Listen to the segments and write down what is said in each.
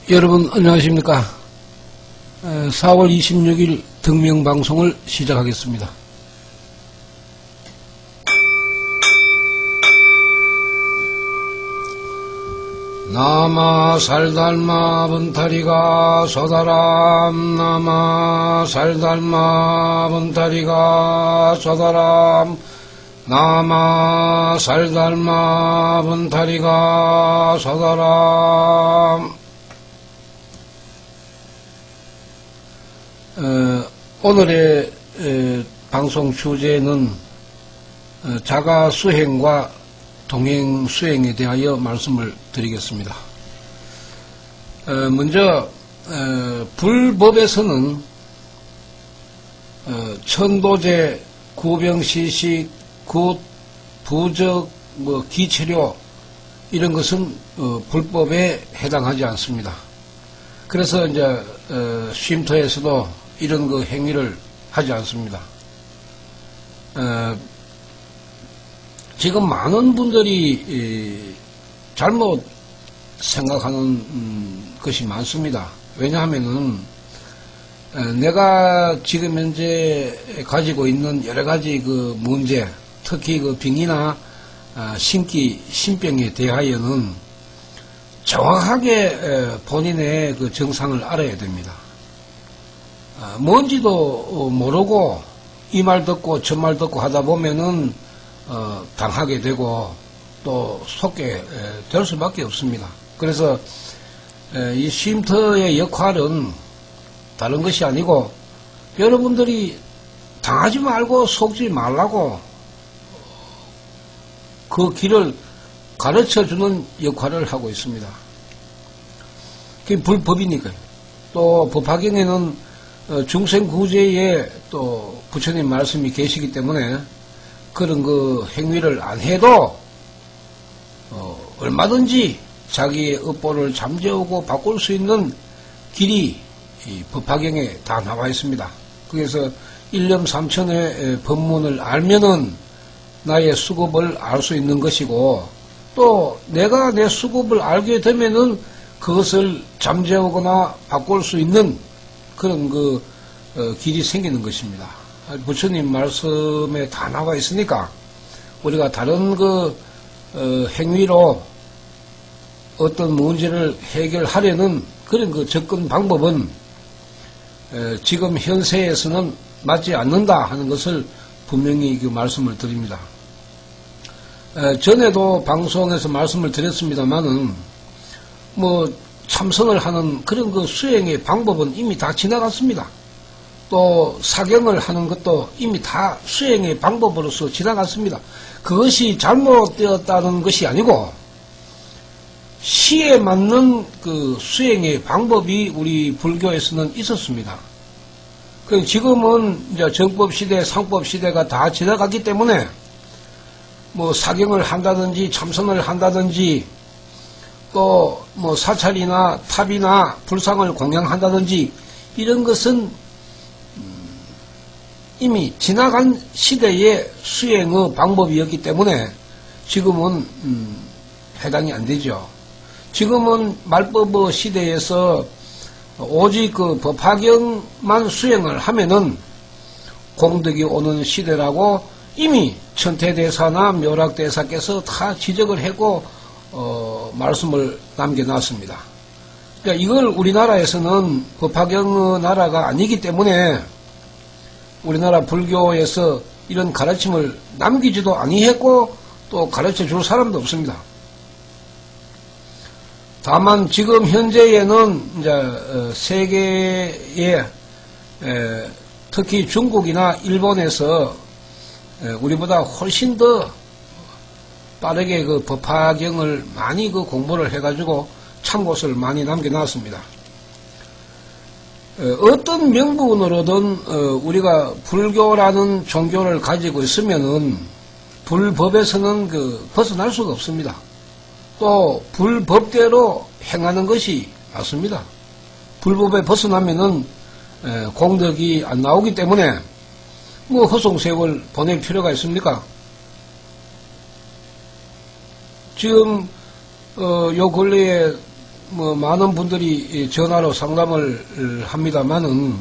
여러분 안녕하십니까. 4월 26일 등명방송을 시작하겠습니다. 나마 살달마 번타리가 서다람 나마 살달마 번타리가 서다람 나마 살달마 번타리가 서다람. 오늘의 방송 주제는 자가수행과 동행수행에 대하여 말씀을 드리겠습니다. 먼저 불법에서는 천도제, 구병시식, 부적, 기치료 이런 것은 불법에 해당하지 않습니다. 그래서 이제 쉼터에서도 이런 그 행위를 하지 않습니다. 지금 많은 분들이 잘못 생각하는 것이 많습니다. 왜냐하면은 내가 지금 현재 가지고 있는 여러 가지 그 문제, 특히 그 병이나 신병에 대하여는 정확하게 본인의 그 정상을 알아야 됩니다. 뭔지도 모르고 이 말 듣고 저 말 듣고 하다 보면은 당하게 되고 또 속게 될 수밖에 없습니다. 그래서 이 쉼터의 역할은 다른 것이 아니고 여러분들이 당하지 말고 속지 말라고 그 길을 가르쳐주는 역할을 하고 있습니다. 그게 불법이니까요. 또 법화경에는 중생구제에 또 부처님 말씀이 계시기 때문에 그런 그 행위를 안 해도 얼마든지 자기의 업보를 잠재우고 바꿀 수 있는 길이 이 법화경에 다 나와 있습니다. 그래서 일념 삼천의 법문을 알면은 나의 수급을 알 수 있는 것이고, 또 내가 내 수급을 알게 되면은 그것을 잠재우거나 바꿀 수 있는 그런 그 길이 생기는 것입니다. 부처님 말씀에 다 나와 있으니까 우리가 다른 그 행위로 어떤 문제를 해결하려는 그런 그 접근 방법은 지금 현세에서는 맞지 않는다 하는 것을 분명히 그 말씀을 드립니다. 전에도 방송에서 말씀을 드렸습니다만은 참선을 하는 그런 그 수행의 방법은 이미 다 지나갔습니다. 또 사경을 하는 것도 이미 다 수행의 방법으로서 지나갔습니다. 그것이 잘못되었다는 것이 아니고 시에 맞는 그 수행의 방법이 우리 불교에서는 있었습니다. 지금은 이제 정법 시대, 상법 시대가 다 지나갔기 때문에 사경을 한다든지 참선을 한다든지 또 사찰이나 탑이나 불상을 공양한다든지 이런 것은 이미 지나간 시대의 수행의 방법이었기 때문에 지금은 해당이 안 되죠. 지금은 말법 시대에서 오직 그 법화경만 수행을 하면은 공덕이 오는 시대라고 이미 천태대사나 묘락대사께서 다 지적을 하고 말씀을 남겨놨습니다. 그러니까 이걸 우리나라에서는 법화경의 나라가 아니기 때문에 우리나라 불교에서 이런 가르침을 남기지도 아니했고 또 가르쳐 줄 사람도 없습니다. 다만 지금 현재에는 이제 세계에 특히 중국이나 일본에서 우리보다 훨씬 더 빠르게 그 법화경을 많이 그 공부를 해가지고 참고서를 많이 남겨놨습니다. 어떤 명분으로든 우리가 불교라는 종교를 가지고 있으면은 불법에서는 벗어날 수가 없습니다. 또 불법대로 행하는 것이 맞습니다. 불법에 벗어나면은 공덕이 안 나오기 때문에 허송세월 보낼 필요가 있습니까? 지금 요 근래에 뭐 많은 분들이 전화로 상담을 합니다만은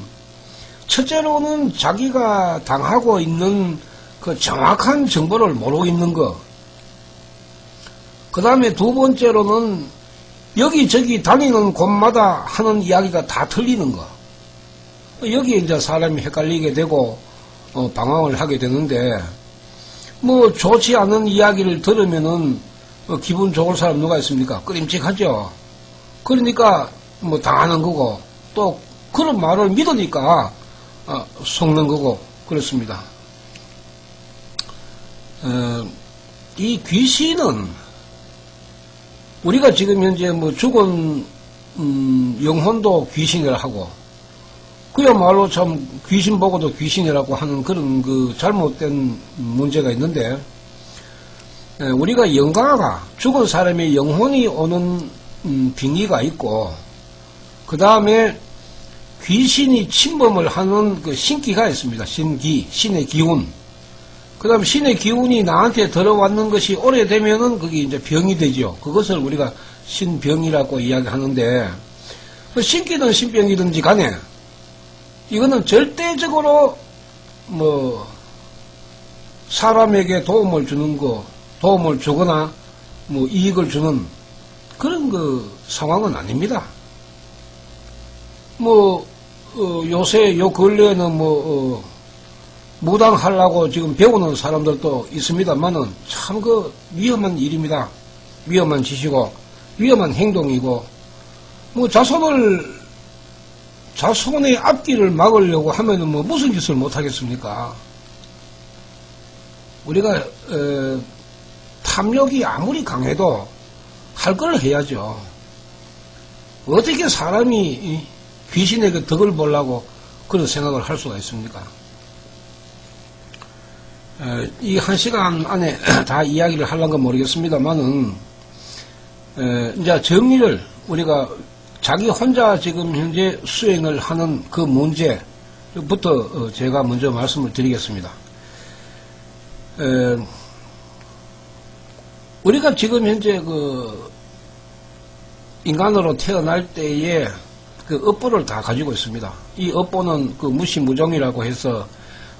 첫째로는 자기가 당하고 있는 그 정확한 정보를 모르고 있는 거. 그 다음에 두 번째로는 여기저기 다니는 곳마다 하는 이야기가 다 틀리는 거. 여기에 이제 사람이 헷갈리게 되고 방황을 하게 되는데, 뭐 좋지 않은 이야기를 들으면은 기분 좋을 사람 누가 있습니까? 끄림칙하죠. 그러니까 뭐 당하는 거고, 또 그런 말을 믿으니까 속는 거고 그렇습니다. 이 귀신은 우리가 지금 현재 뭐 죽은 영혼도 귀신이라 하고, 그야말로 참 귀신 보고도 귀신이라고 하는 그런 그 잘못된 문제가 있는데, 우리가 영가가 죽은 사람의 영혼이 오는 빙의가 있고, 그 다음에 귀신이 침범을 하는 그 신기가 있습니다. 신기, 신의 기운. 그 다음 신의 기운이 나한테 들어왔는 것이 오래되면은 그게 이제 병이 되죠. 그것을 우리가 신병이라고 이야기하는데, 신기든 신병이든지 간에 이거는 절대적으로 뭐 사람에게 도움을 주는 거, 도움을 주거나 뭐 이익을 주는 그런 그 상황은 아닙니다. 뭐 요새 요 근래에는 무당하려고 지금 배우는 사람들도 있습니다만은 참 그 위험한 일입니다. 위험한 짓이고 위험한 행동이고, 뭐 자손의 앞길을 막으려고 하면은 뭐 무슨 짓을 못 하겠습니까? 우리가 탐욕이 아무리 강해도 할 걸 해야죠. 어떻게 사람이 귀신에게 덕을 보려고 그런 생각을 할 수가 있습니까? 이 한 시간 안에 다 이야기를 하려는 건 모르겠습니다만은, 이제 정리를 우리가 자기 혼자 지금 현재 수행을 하는 그 문제부터 제가 먼저 말씀을 드리겠습니다. 우리가 지금 현재 그 인간으로 태어날 때에 그 업보를 다 가지고 있습니다. 이 업보는 그 무시무종이라고 해서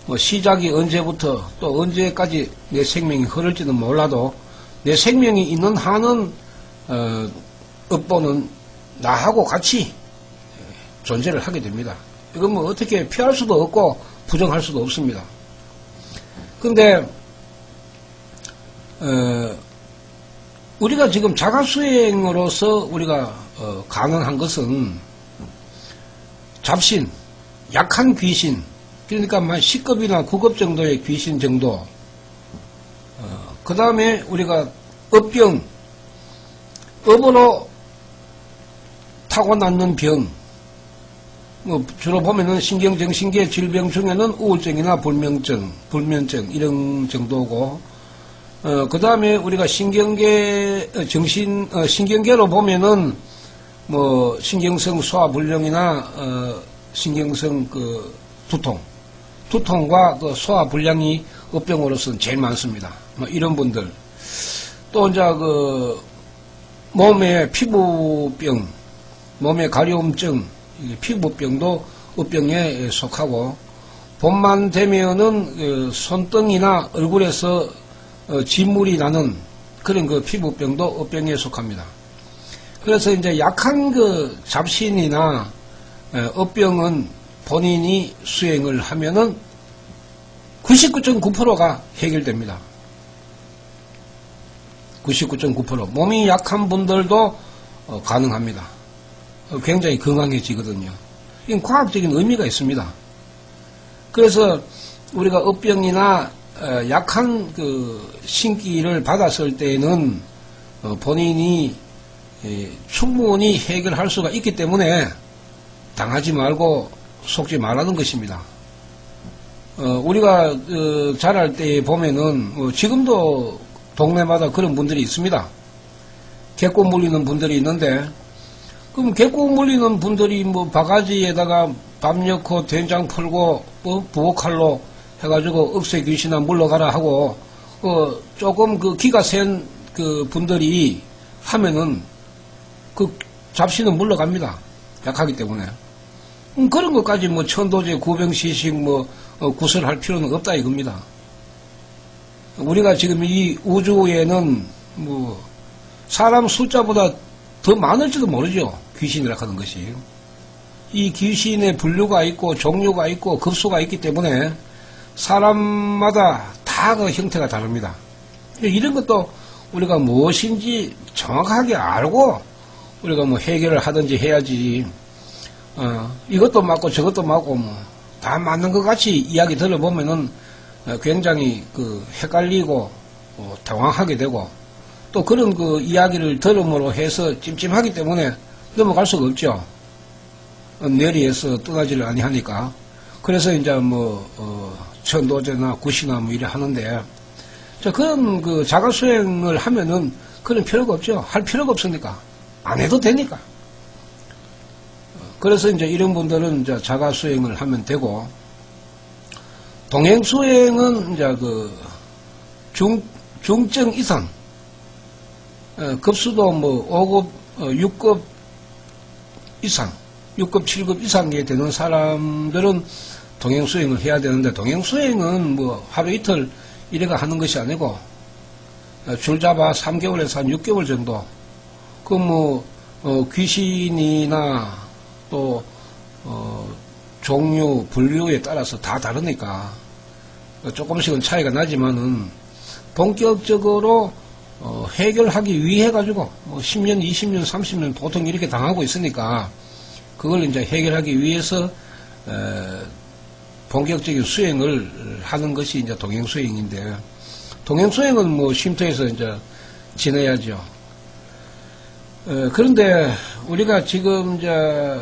뭐 시작이 언제부터 또 언제까지 내 생명이 흐를지는 몰라도 내 생명이 있는 한은 업보는 나하고 같이 존재를 하게 됩니다. 이건 뭐 어떻게 피할 수도 없고 부정할 수도 없습니다. 근데 우리가 지금 자가수행으로서 우리가 가능한 것은 잡신, 약한 귀신, 그러니까 만 10급이나 9급 정도의 귀신 정도, 그 다음에 우리가 업병, 업으로 타고났는 병, 뭐 주로 보면은 신경정신계 질병 중에는 우울증이나 불면증 이런 정도고, 그 다음에 우리가 신경계 신경계로 보면은 뭐 신경성 소화불량이나 신경성 그 두통과 그 소화불량이 업병으로서는 제일 많습니다. 뭐 이런 분들, 또 이제 그 몸의 피부병, 몸의 가려움증, 피부병도 업병에 속하고, 봄만 되면은 그 손등이나 얼굴에서 진물이 나는 그런 그 피부병도 업병에 속합니다. 그래서 이제 약한 그 잡신이나 업병은 본인이 수행을 하면은 99.9%가 해결됩니다. 99.9%. 몸이 약한 분들도 가능합니다. 굉장히 건강해지거든요. 이건 과학적인 의미가 있습니다. 그래서 우리가 업병이나 약한 그 신기를 받았을 때에는 본인이 충분히 해결할 수가 있기 때문에 당하지 말고 속지 말라는 것입니다. 우리가 자랄 때 보면은 지금도 동네마다 그런 분들이 있습니다. 개꼬 물리는 분들이 있는데, 그럼 개꼬 물리는 분들이 뭐 바가지에다가 밥 넣고 된장 풀고 부엌칼로 해가지고 억새 귀신아 물러가라 하고 조금 그 기가 센 그 분들이 하면은 그 잡신은 물러갑니다. 약하기 때문에. 그런 것까지 뭐 천도제, 구병시식 구설할 필요는 없다 이겁니다. 우리가 지금 이 우주에는 뭐 사람 숫자보다 더 많을지도 모르죠. 귀신이라 하는 것이. 이 귀신의 분류가 있고 종류가 있고 급수가 있기 때문에 사람마다 다 그 형태가 다릅니다. 이런 것도 우리가 무엇인지 정확하게 알고 우리가 뭐 해결을 하든지 해야지. 이것도 맞고 저것도 맞고 뭐 다 맞는 것 같이 이야기 들어보면은 굉장히 그 헷갈리고 당황하게 되고 또 그런 그 이야기를 들음으로 해서 찜찜하기 때문에 넘어갈 수가 없죠. 뇌리에서 떠나지를 아니하니까. 그래서 이제 천도제나 굿이나 뭐 이래 하는데, 그런 그 자가수행을 하면은 그런 필요가 없죠. 할 필요가 없으니까. 안 해도 되니까. 그래서 이제 이런 분들은 이제 자가수행을 하면 되고, 동행수행은 이제 그 중증 이상, 급수도 5급, 6급 이상, 6급, 7급 이상이 되는 사람들은 동행수행을 해야 되는데, 동행수행은 하루 이틀 이래가 하는 것이 아니고, 줄 잡아 3개월에서 한 6개월 정도, 귀신이나 또, 종류, 분류에 따라서 다 다르니까, 조금씩은 차이가 나지만은, 본격적으로, 해결하기 위해 가지고, 10년, 20년, 30년 보통 이렇게 당하고 있으니까, 그걸 이제 해결하기 위해서, 본격적인 수행을 하는 것이 이제 동행수행인데, 동행수행은 쉼터에서 이제 지내야죠. 그런데 우리가 지금 이제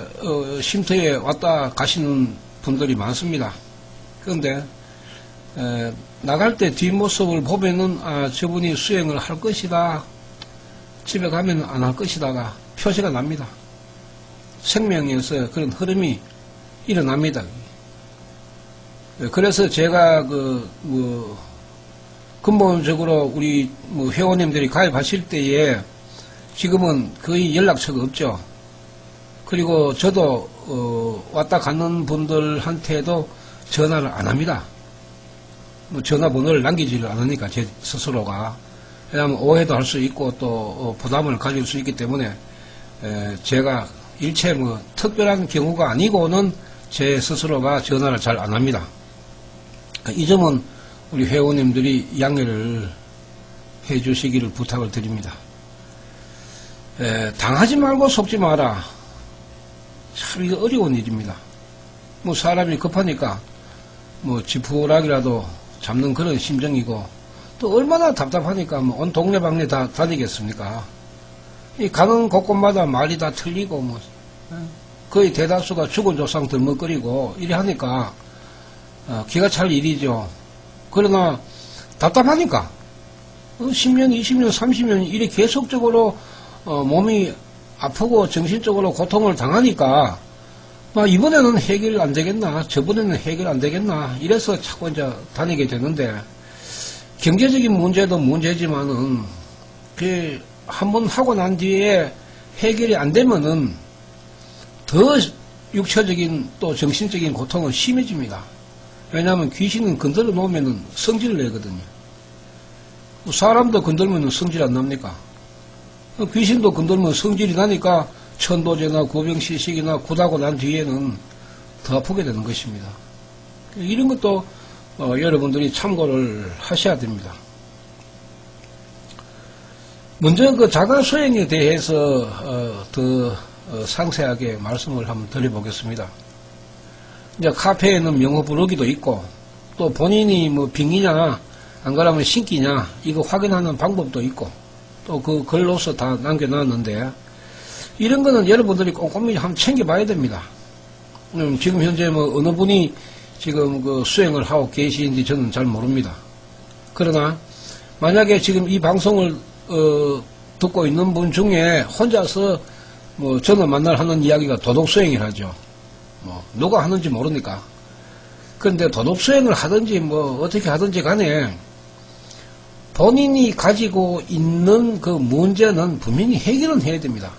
쉼터에 왔다 가시는 분들이 많습니다. 그런데 나갈 때 뒷모습을 보면은 저분이 수행을 할 것이다. 집에 가면 안 할 것이다가 표시가 납니다. 생명에서 그런 흐름이 일어납니다. 그래서 제가 근본적으로 우리 회원님들이 가입하실 때에 지금은 거의 연락처가 없죠. 그리고 저도 왔다 가는 분들한테도 전화를 안 합니다. 전화번호를 남기지를 않으니까 제 스스로가. 왜냐하면 오해도 할 수 있고 또 부담을 가질 수 있기 때문에 제가 일체 특별한 경우가 아니고는 제 스스로가 전화를 잘 안 합니다. 이 점은 우리 회원님들이 양해를 해 주시기를 부탁을 드립니다. 당하지 말고 속지 마라. 참 이거 어려운 일입니다. 사람이 급하니까 지푸라기라도 잡는 그런 심정이고 또 얼마나 답답하니까 온 동네방네 다 다니겠습니까? 이 가는 곳곳마다 말이 다 틀리고 거의 대다수가 죽은 조상 들먹거리고 이래 하니까 기가 찰 일이죠. 그러나 답답하니까 10년, 20년, 30년 이래 계속적으로 몸이 아프고 정신적으로 고통을 당하니까 이번에는 해결 안 되겠나, 저번에는 해결 안 되겠나 이래서 자꾸 이제 다니게 되는데, 경제적인 문제도 문제지만은 한번 하고 난 뒤에 해결이 안 되면은 더 육체적인 또 정신적인 고통은 심해집니다. 왜냐하면 귀신은 건드려 놓으면은 성질을 내거든요. 사람도 건들면 성질 안 납니까? 귀신도 건들면 성질이 나니까 천도제나 구병시식이나 굿하고 난 뒤에는 더 아프게 되는 것입니다. 이런 것도 여러분들이 참고를 하셔야 됩니다. 먼저 그 자가수행에 대해서 더 상세하게 말씀을 한번 드려보겠습니다. 이제 카페에는 명호 부르기도 있고 또 본인이 빙이냐 안 그러면 신기냐 이거 확인하는 방법도 있고 또 그 글로서 다 남겨놨는데, 이런 거는 여러분들이 꼼꼼히 한번 챙겨봐야 됩니다. 지금 현재 어느 분이 지금 그 수행을 하고 계시는지 저는 잘 모릅니다. 그러나 만약에 지금 이 방송을 듣고 있는 분 중에 혼자서 저는 만날 하는 이야기가 도덕수행이라죠. 누가 하는지 모르니까. 그런데 도덕수행을 하든지 어떻게 하든지 간에 본인이 가지고 있는 그 문제는 분명히 해결은 해야 됩니다.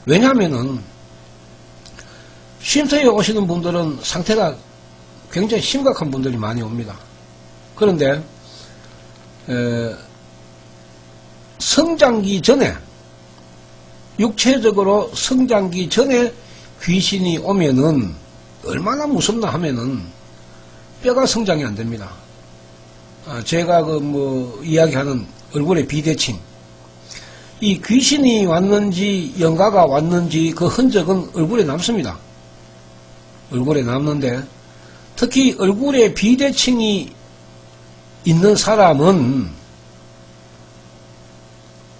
왜냐하면은 쉼터에 오시는 분들은 상태가 굉장히 심각한 분들이 많이 옵니다. 그런데 성장기 전에, 육체적으로 성장기 전에 귀신이 오면은 얼마나 무섭나 하면은 뼈가 성장이 안 됩니다. 제가 이야기하는 얼굴의 비대칭, 이 귀신이 왔는지 영가가 왔는지 그 흔적은 얼굴에 남습니다. 얼굴에 남는데, 특히 얼굴에 비대칭이 있는 사람은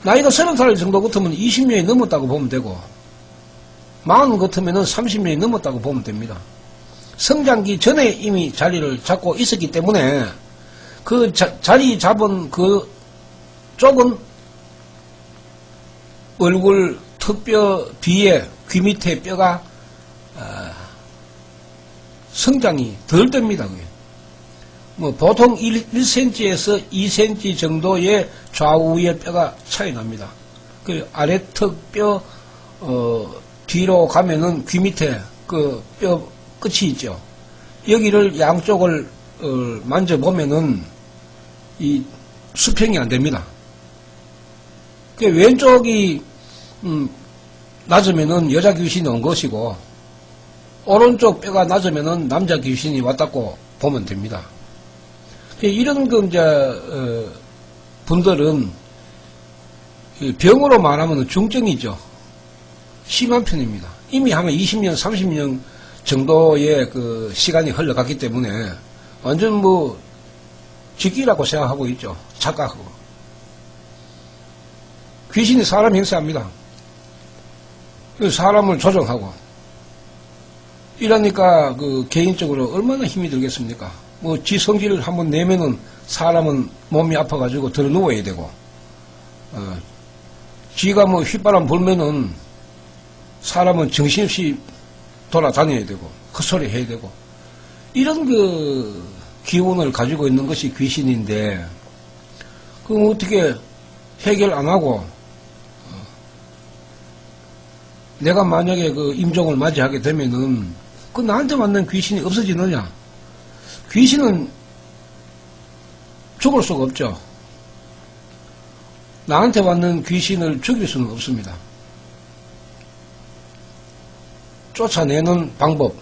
나이가 30살 정도 같으면 20년이 넘었다고 보면 되고, 40 같으면 30년이 넘었다고 보면 됩니다. 성장기 전에 이미 자리를 잡고 있었기 때문에 그 자리 잡은 그 쪽은 얼굴 턱뼈 뒤에 귀 밑에 뼈가 성장이 덜 됩니다. 그게. 보통 1cm에서 2cm 정도의 좌우의 뼈가 차이 납니다. 그 아래턱 뼈 뒤로 가면은 귀 밑에 그 뼈 끝이 있죠. 여기를 양쪽을 만져보면은 이 수평이 안 됩니다. 그 왼쪽이 낮으면은 여자 귀신이 온 것이고, 오른쪽 뼈가 낮으면은 남자 귀신이 왔다고 보면 됩니다. 이런 분들은 병으로 말하면 중증이죠. 심한 편입니다. 이미 하면 20년, 30년 정도의 그 시간이 흘러갔기 때문에 완전 직기라고 생각하고 있죠. 착각하고. 귀신이 사람 행세합니다. 사람을 조종하고. 이러니까 개인적으로 얼마나 힘이 들겠습니까? 지 성질을 한번 내면은 사람은 몸이 아파가지고 들어 누워야 되고, 지가 휘바람 불면은 사람은 정신없이 돌아다녀야 되고, 헛소리 해야 되고, 이런 기운을 가지고 있는 것이 귀신인데, 그럼 어떻게 해결 안 하고, 내가 만약에 임종을 맞이하게 되면은, 나한테 맞는 귀신이 없어지느냐? 귀신은 죽을 수가 없죠. 나한테 왔는 귀신을 죽일 수는 없습니다. 쫓아내는 방법,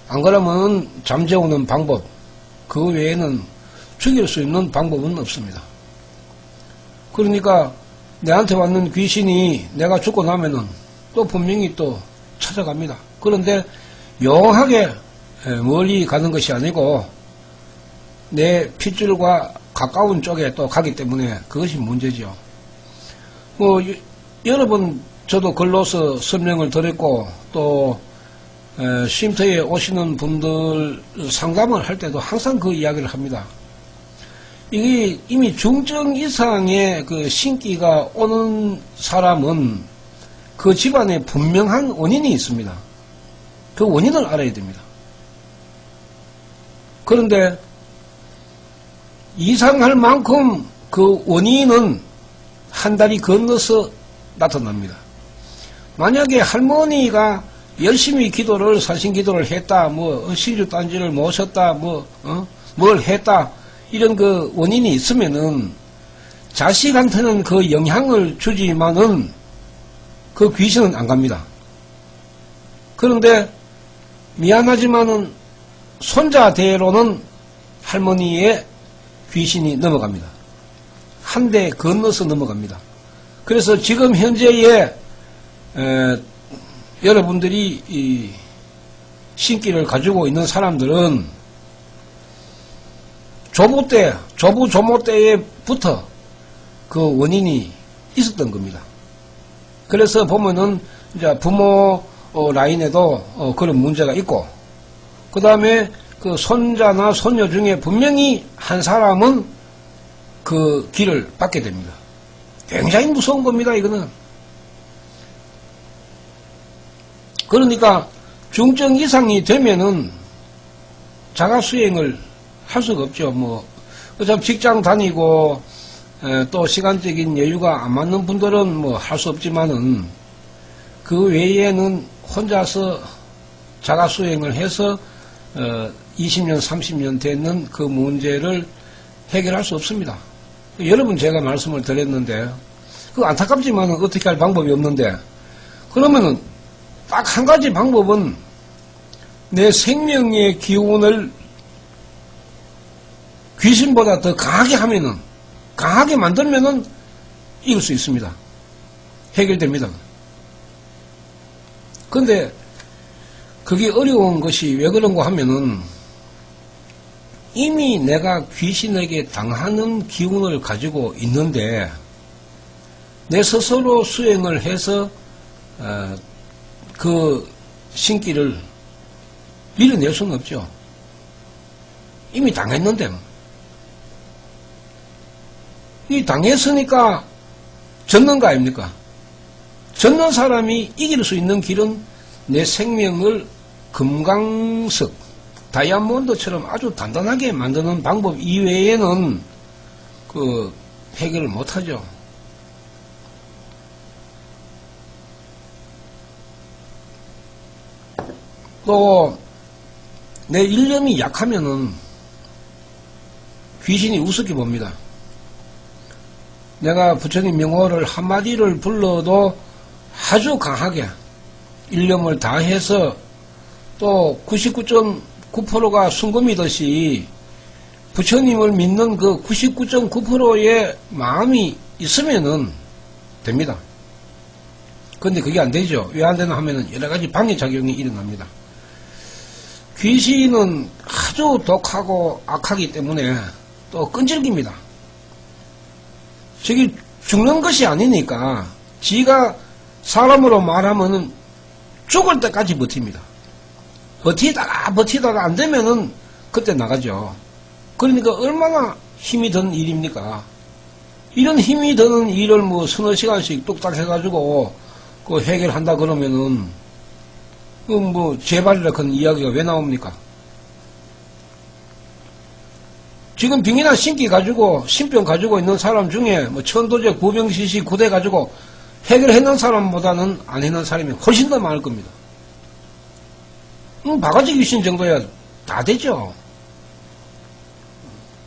안 그러면 잠재우는 방법, 그 외에는 죽일 수 있는 방법은 없습니다. 그러니까 내한테 왔는 귀신이 내가 죽고 나면은 또 분명히 또 찾아갑니다. 그런데 용하게 멀리 가는 것이 아니고 내 핏줄과 가까운 쪽에 또 가기 때문에 그것이 문제죠. 여러 번 저도 글로서 설명을 드렸고, 또 쉼터에 오시는 분들 상담을 할 때도 항상 그 이야기를 합니다. 이게 이미 중증 이상의 신기가 오는 사람은 그 집안에 분명한 원인이 있습니다. 그 원인을 알아야 됩니다. 그런데 이상할 만큼 그 원인은 한 달이 건너서 나타납니다. 만약에 할머니가 열심히 기도를, 살신기도를 했다, 신주단지를 모셨다, 뭘 했다, 이런 원인이 있으면은 자식한테는 그 영향을 주지만은 그 귀신은 안 갑니다. 그런데 미안하지만은 손자대로는 할머니의 귀신이 넘어갑니다. 한 대 건너서 넘어갑니다. 그래서 지금 현재의 여러분들이 이 신기를 가지고 있는 사람들은 조부 조모 때부터 그 원인이 있었던 겁니다. 그래서 보면은 이제 부모 라인에도 그런 문제가 있고, 그 다음에 그 손자나 손녀 중에 분명히 한 사람은 그 길을 받게 됩니다. 굉장히 무서운 겁니다, 이거는. 그러니까 중증 이상이 되면은 자가수행을 할 수가 없죠. 어차피 직장 다니고 또 시간적인 여유가 안 맞는 분들은 할 수 없지만은 그 외에는 혼자서 자가 수행을 해서 20년, 30년 됐는 그 문제를 해결할 수 없습니다. 여러분 제가 말씀을 드렸는데 그 안타깝지만 어떻게 할 방법이 없는데 그러면은 딱 한 가지 방법은 내 생명의 기운을 귀신보다 더 강하게 하면은 강하게 만들면은 이길 수 있습니다. 해결됩니다. 근데 그게 어려운 것이 왜 그런가 하면은 이미 내가 귀신에게 당하는 기운을 가지고 있는데 내 스스로 수행을 해서 그 신기를 밀어낼 수는 없죠. 이미 당했는데 이 당했으니까 졌는 거 아닙니까? 졌는 사람이 이길 수 있는 길은 내 생명을 금강석, 다이아몬드처럼 아주 단단하게 만드는 방법 이외에는 그 해결을 못하죠. 또 내 일념이 약하면은 귀신이 우습게 봅니다. 내가 부처님 명호를 한마디를 불러도 아주 강하게 일념을 다해서 또 99.9%가 순금이듯이 부처님을 믿는 그 99.9%의 마음이 있으면은 됩니다. 그런데 그게 안 되죠. 왜 안 되나 하면은 여러 가지 방해작용이 일어납니다. 귀신은 아주 독하고 악하기 때문에 또 끈질깁니다. 저기 죽는 것이 아니니까 지가 사람으로 말하면은 죽을 때까지 버팁니다. 버티다가 안 되면은 그때 나가죠. 그러니까 얼마나 힘이 드는 일입니까? 이런 힘이 드는 일을 뭐 서너 시간씩 뚝딱 해가지고 그 해결한다 그러면은 그 뭐 재발이라 그런 이야기가 왜 나옵니까? 지금 병이나 신기 가지고 신병 가지고 있는 사람 중에 뭐 천도제, 구병시시, 구대 가지고 해결해놓은 사람보다는 안 해놓은 사람이 훨씬 더 많을 겁니다. 바가지 귀신 정도야 다 되죠.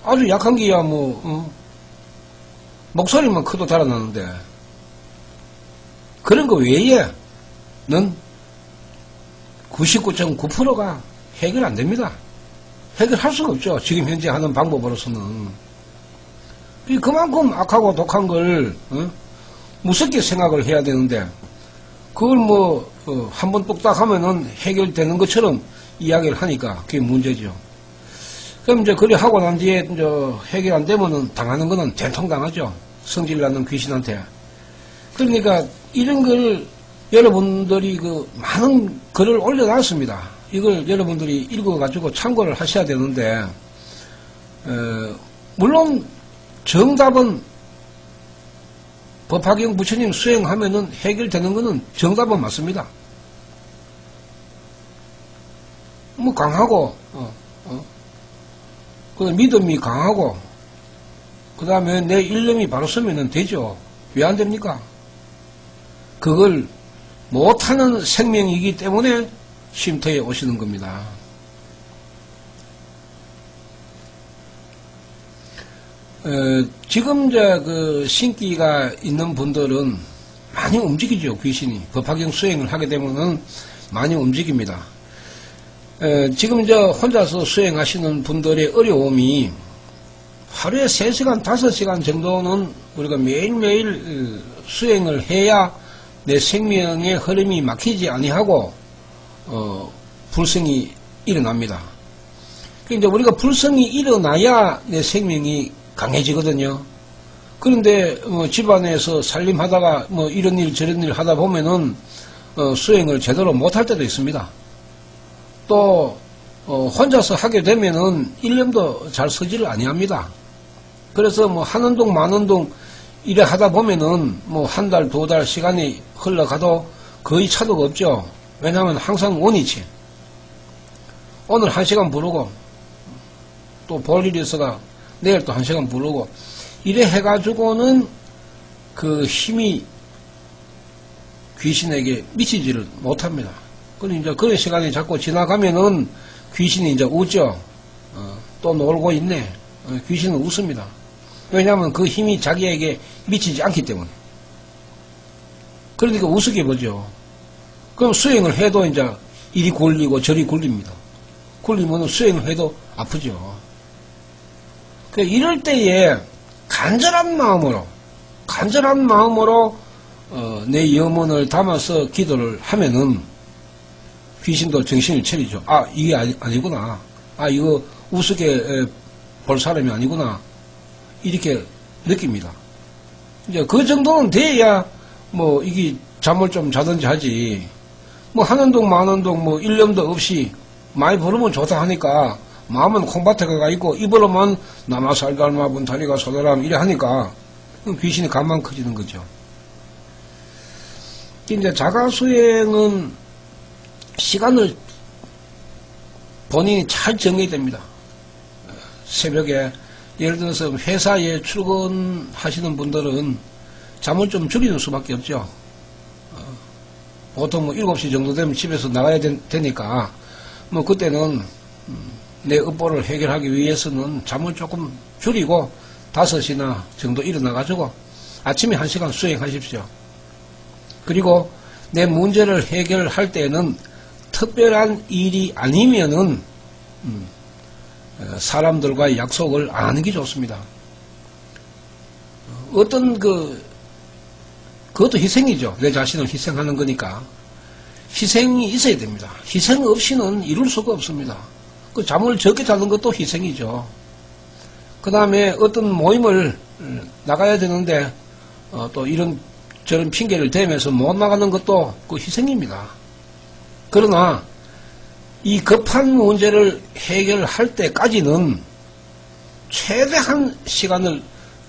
아주 약한 게야 목소리만 커도 달아나는데 그런 거 외에는 99.9%가 해결 안 됩니다. 해결할 수가 없죠. 지금 현재 하는 방법으로서는. 그만큼 악하고 독한 걸 무섭게 생각을 해야 되는데 그걸 한 번 뚝딱 하면은 해결되는 것처럼 이야기를 하니까 그게 문제죠. 그럼 이제 그래 하고 난 뒤에 이제 해결 안 되면은 당하는 거는 된통당하죠. 성질 나는 귀신한테. 그러니까 이런 걸 여러분들이 그 많은 글을 올려놨습니다. 이걸 여러분들이 읽어가지고 참고를 하셔야 되는데, 물론 정답은 법화경 부처님 수행하면은 해결되는 거는 정답은 맞습니다. 뭐 강하고, 그 믿음이 강하고, 그 다음에 내 일념이 바로 서면은 되죠. 왜 안 됩니까? 그걸 못하는 생명이기 때문에 쉼터에 오시는 겁니다. 지금 그 신기가 있는 분들은 많이 움직이죠. 귀신이 법화경 수행을 하게 되면은 많이 움직입니다. 지금 혼자서 수행하시는 분들의 어려움이 하루에 3시간, 5시간 정도는 우리가 매일매일 수행을 해야 내 생명의 흐름이 막히지 아니하고 불성이 일어납니다. 그러니까 우리가 불성이 일어나야 내 생명이 강해지거든요. 그런데 집안에서 살림하다가 이런 일 저런 일 하다 보면은 수행을 제대로 못할 때도 있습니다. 또 혼자서 하게 되면은 일념도 잘 서지를 아니합니다. 그래서 하는 동 마는 동 이래 하다 보면은 한 달, 2달 시간이 흘러가도 거의 차도가 없죠. 왜냐하면 항상 원위치. 오늘 1시간 부르고 또 볼 일이 있어가 내일 또 1시간 부르고 이래 해가지고는 그 힘이 귀신에게 미치지를 못합니다. 그럼 이제 그런 시간이 자꾸 지나가면은 귀신이 이제 웃죠. 또 놀고 있네. 귀신은 웃습니다. 왜냐하면 그 힘이 자기에게 미치지 않기 때문에. 그러니까 우습게 보죠. 그럼 수행을 해도 이제 이리 굴리고 저리 굴립니다. 굴리면 수행을 해도 아프죠. 이럴 때에 간절한 마음으로 내 염원을 담아서 기도를 하면은 귀신도 정신을 차리죠. 아, 이게 아니구나. 아, 이거 우습게 볼 사람이 아니구나. 이렇게 느낍니다. 이제 그 정도는 돼야 뭐 이게 잠을 좀 자든지 하지. 뭐 하는 동 마는 동 뭐 일념도 없이 많이 부르면 좋다 하니까 마음은 콩밭에 가 있고 입으로만 남아살갈마 분다리가 소다람 이래 하니까 귀신이 간만 커지는 거죠. 이제 자가수행은 시간을 본인이 잘 정해야 됩니다. 새벽에 예를 들어서 회사에 출근하시는 분들은 잠을 좀 줄이는 수밖에 없죠. 보통 뭐 7시 정도 되면 집에서 나가야 되니까 뭐 그때는 내 업보를 해결하기 위해서는 잠을 조금 줄이고 5시나 정도 일어나가지고 아침에 1시간 수행하십시오. 그리고 내 문제를 해결할 때는 특별한 일이 아니면은 사람들과의 약속을 안 하는 게 좋습니다. 어떤 그것도 희생이죠. 내 자신을 희생하는 거니까 희생이 있어야 됩니다. 희생 없이는 이룰 수가 없습니다. 그 잠을 적게 자는 것도 희생이죠. 그 다음에 어떤 모임을 나가야 되는데 또 이런 저런 핑계를 대면서 못 나가는 것도 그 희생입니다. 그러나 이 급한 문제를 해결할 때까지는 최대한 시간을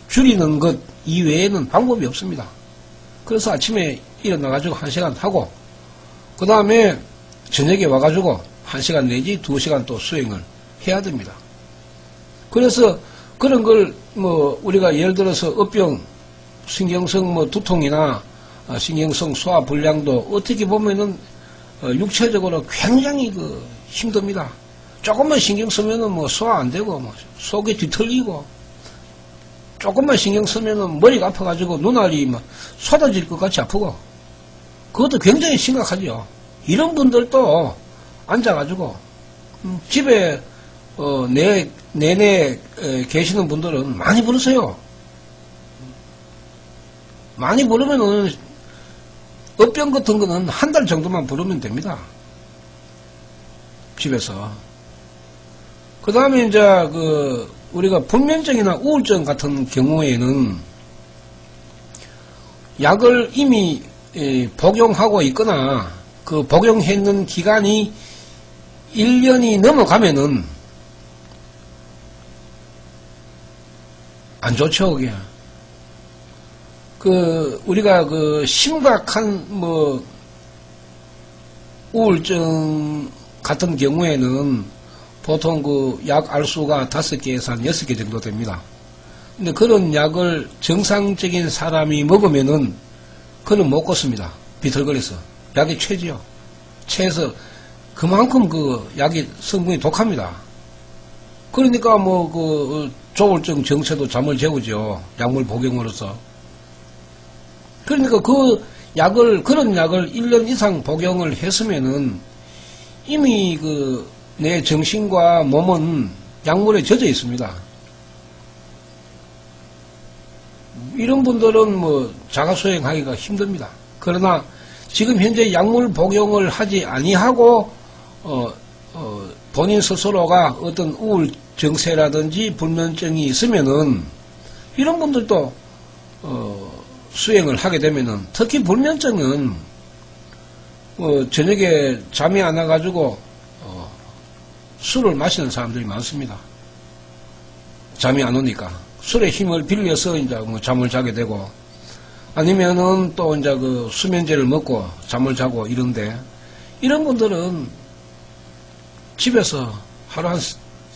줄이는 것 이외에는 방법이 없습니다. 그래서 아침에 일어나가지고 1시간 하고 그 다음에 저녁에 와가지고 1시간 내지 2시간 또 수행을 해야 됩니다. 그래서 그런 걸 뭐 우리가 예를 들어서 업병, 신경성 뭐 두통이나 신경성 소화불량도 어떻게 보면은 육체적으로 굉장히 힘듭니다. 조금만 신경 쓰면은 뭐 소화 안 되고 뭐 속이 뒤틀리고 조금만 신경 쓰면은 머리가 아파가지고 눈알이 막 쏟아질 것 같이 아프고 그것도 굉장히 심각하죠. 이런 분들도 앉아가지고 집에 내내 계시는 분들은 많이 부르세요. 많이 부르면은 업병 같은 거는 한 달 정도만 부르면 됩니다. 집에서. 그 다음에 이제 우리가 불면증이나 우울증 같은 경우에는 약을 이미 복용하고 있거나 그 복용했는 기간이 1년이 넘어가면은 안 좋죠, 그게. 우리가 심각한 우울증 같은 경우에는 보통 약 알수가 5개에서 한 6개 정도 됩니다. 근데 그런 약을 정상적인 사람이 먹으면은 그는 못 걷습니다. 비틀거려서. 약이 최지요. 최에서 그만큼 약이 성분이 독합니다. 그러니까 조울증 정체도 잠을 재우죠. 약물 복용으로서. 그러니까 그런 약을 1년 이상 복용을 했으면은 이미 내 정신과 몸은 약물에 젖어 있습니다. 이런 분들은 자가수행하기가 힘듭니다. 그러나 지금 현재 약물 복용을 하지 아니하고 본인 스스로가 어떤 우울 증세라든지 불면증이 있으면은 이런 분들도 수행을 하게 되면은 특히 불면증은 저녁에 잠이 안 와가지고 술을 마시는 사람들이 많습니다. 잠이 안 오니까 술의 힘을 빌려서 이제 잠을 자게 되고 아니면은 또 이제 수면제를 먹고 잠을 자고 이런데 이런 분들은 집에서 하루 한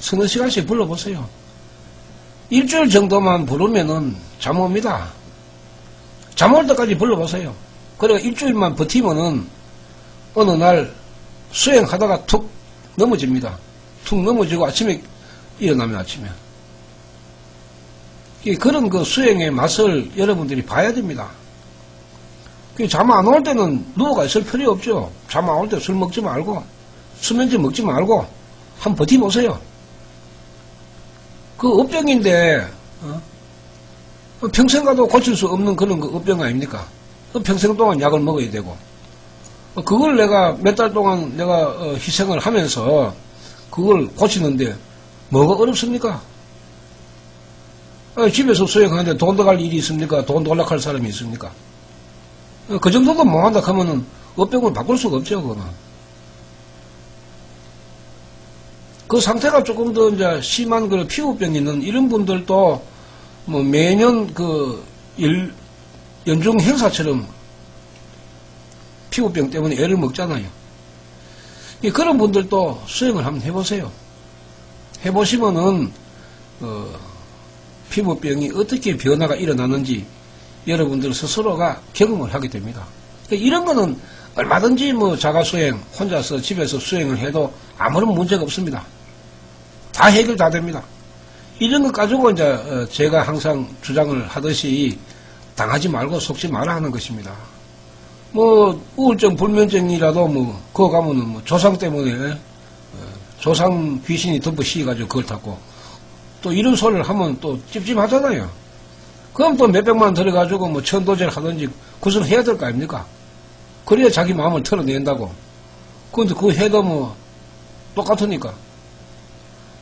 서너 시간씩 불러보세요. 일주일 정도만 부르면은 잠 옵니다. 잠 올 때까지 불러보세요. 그래 일주일만 버티면은 어느 날 수행하다가 툭 넘어집니다. 툭 넘어지고 아침에 일어나면 아침에. 그런 그 수행의 맛을 여러분들이 봐야 됩니다. 잠 안 올 때는 누워가 있을 필요 없죠. 잠 안 올 때 술 먹지 말고, 수면제 먹지 말고, 한번 버티보세요. 그 업병인데, 평생 가도 고칠 수 없는 그런 그 업병 아닙니까? 평생 동안 약을 먹어야 되고, 그걸 내가 몇 달 동안 내가 희생을 하면서 그걸 고치는데 뭐가 어렵습니까? 집에서 수행하는데 돈 들어갈 일이 있습니까? 돈 돌락할 사람이 있습니까? 그 정도도 못한다 하면은 업병을 바꿀 수가 없죠, 그거는. 그 상태가 조금 더 이제 심한 그 피부병 있는 이런 분들도 뭐 매년 그 연중 행사처럼 피부병 때문에 애를 먹잖아요. 그런 분들도 수행을 한번 해보세요. 해보시면은 피부병이 어떻게 변화가 일어나는지 여러분들 스스로가 경험을 하게 됩니다. 이런 거는 얼마든지 뭐 자가수행, 혼자서 집에서 수행을 해도 아무런 문제가 없습니다. 다 해결 다 됩니다. 이런 것 가지고 이제 제가 항상 주장을 하듯이 당하지 말고 속지 마라 하는 것입니다. 뭐 우울증, 불면증이라도 뭐 그거 가면은 뭐 조상 때문에 조상 귀신이 덮어 씌워가지고 그걸 탔고 또 이런 소리를 하면 또 찝찝하잖아요. 그럼 또 몇백만 원 들어가지고 뭐 천도제를 하든지 그것을 해야 될 거 아닙니까? 그래야 자기 마음을 털어낸다고. 그런데 그거 해도 뭐 똑같으니까.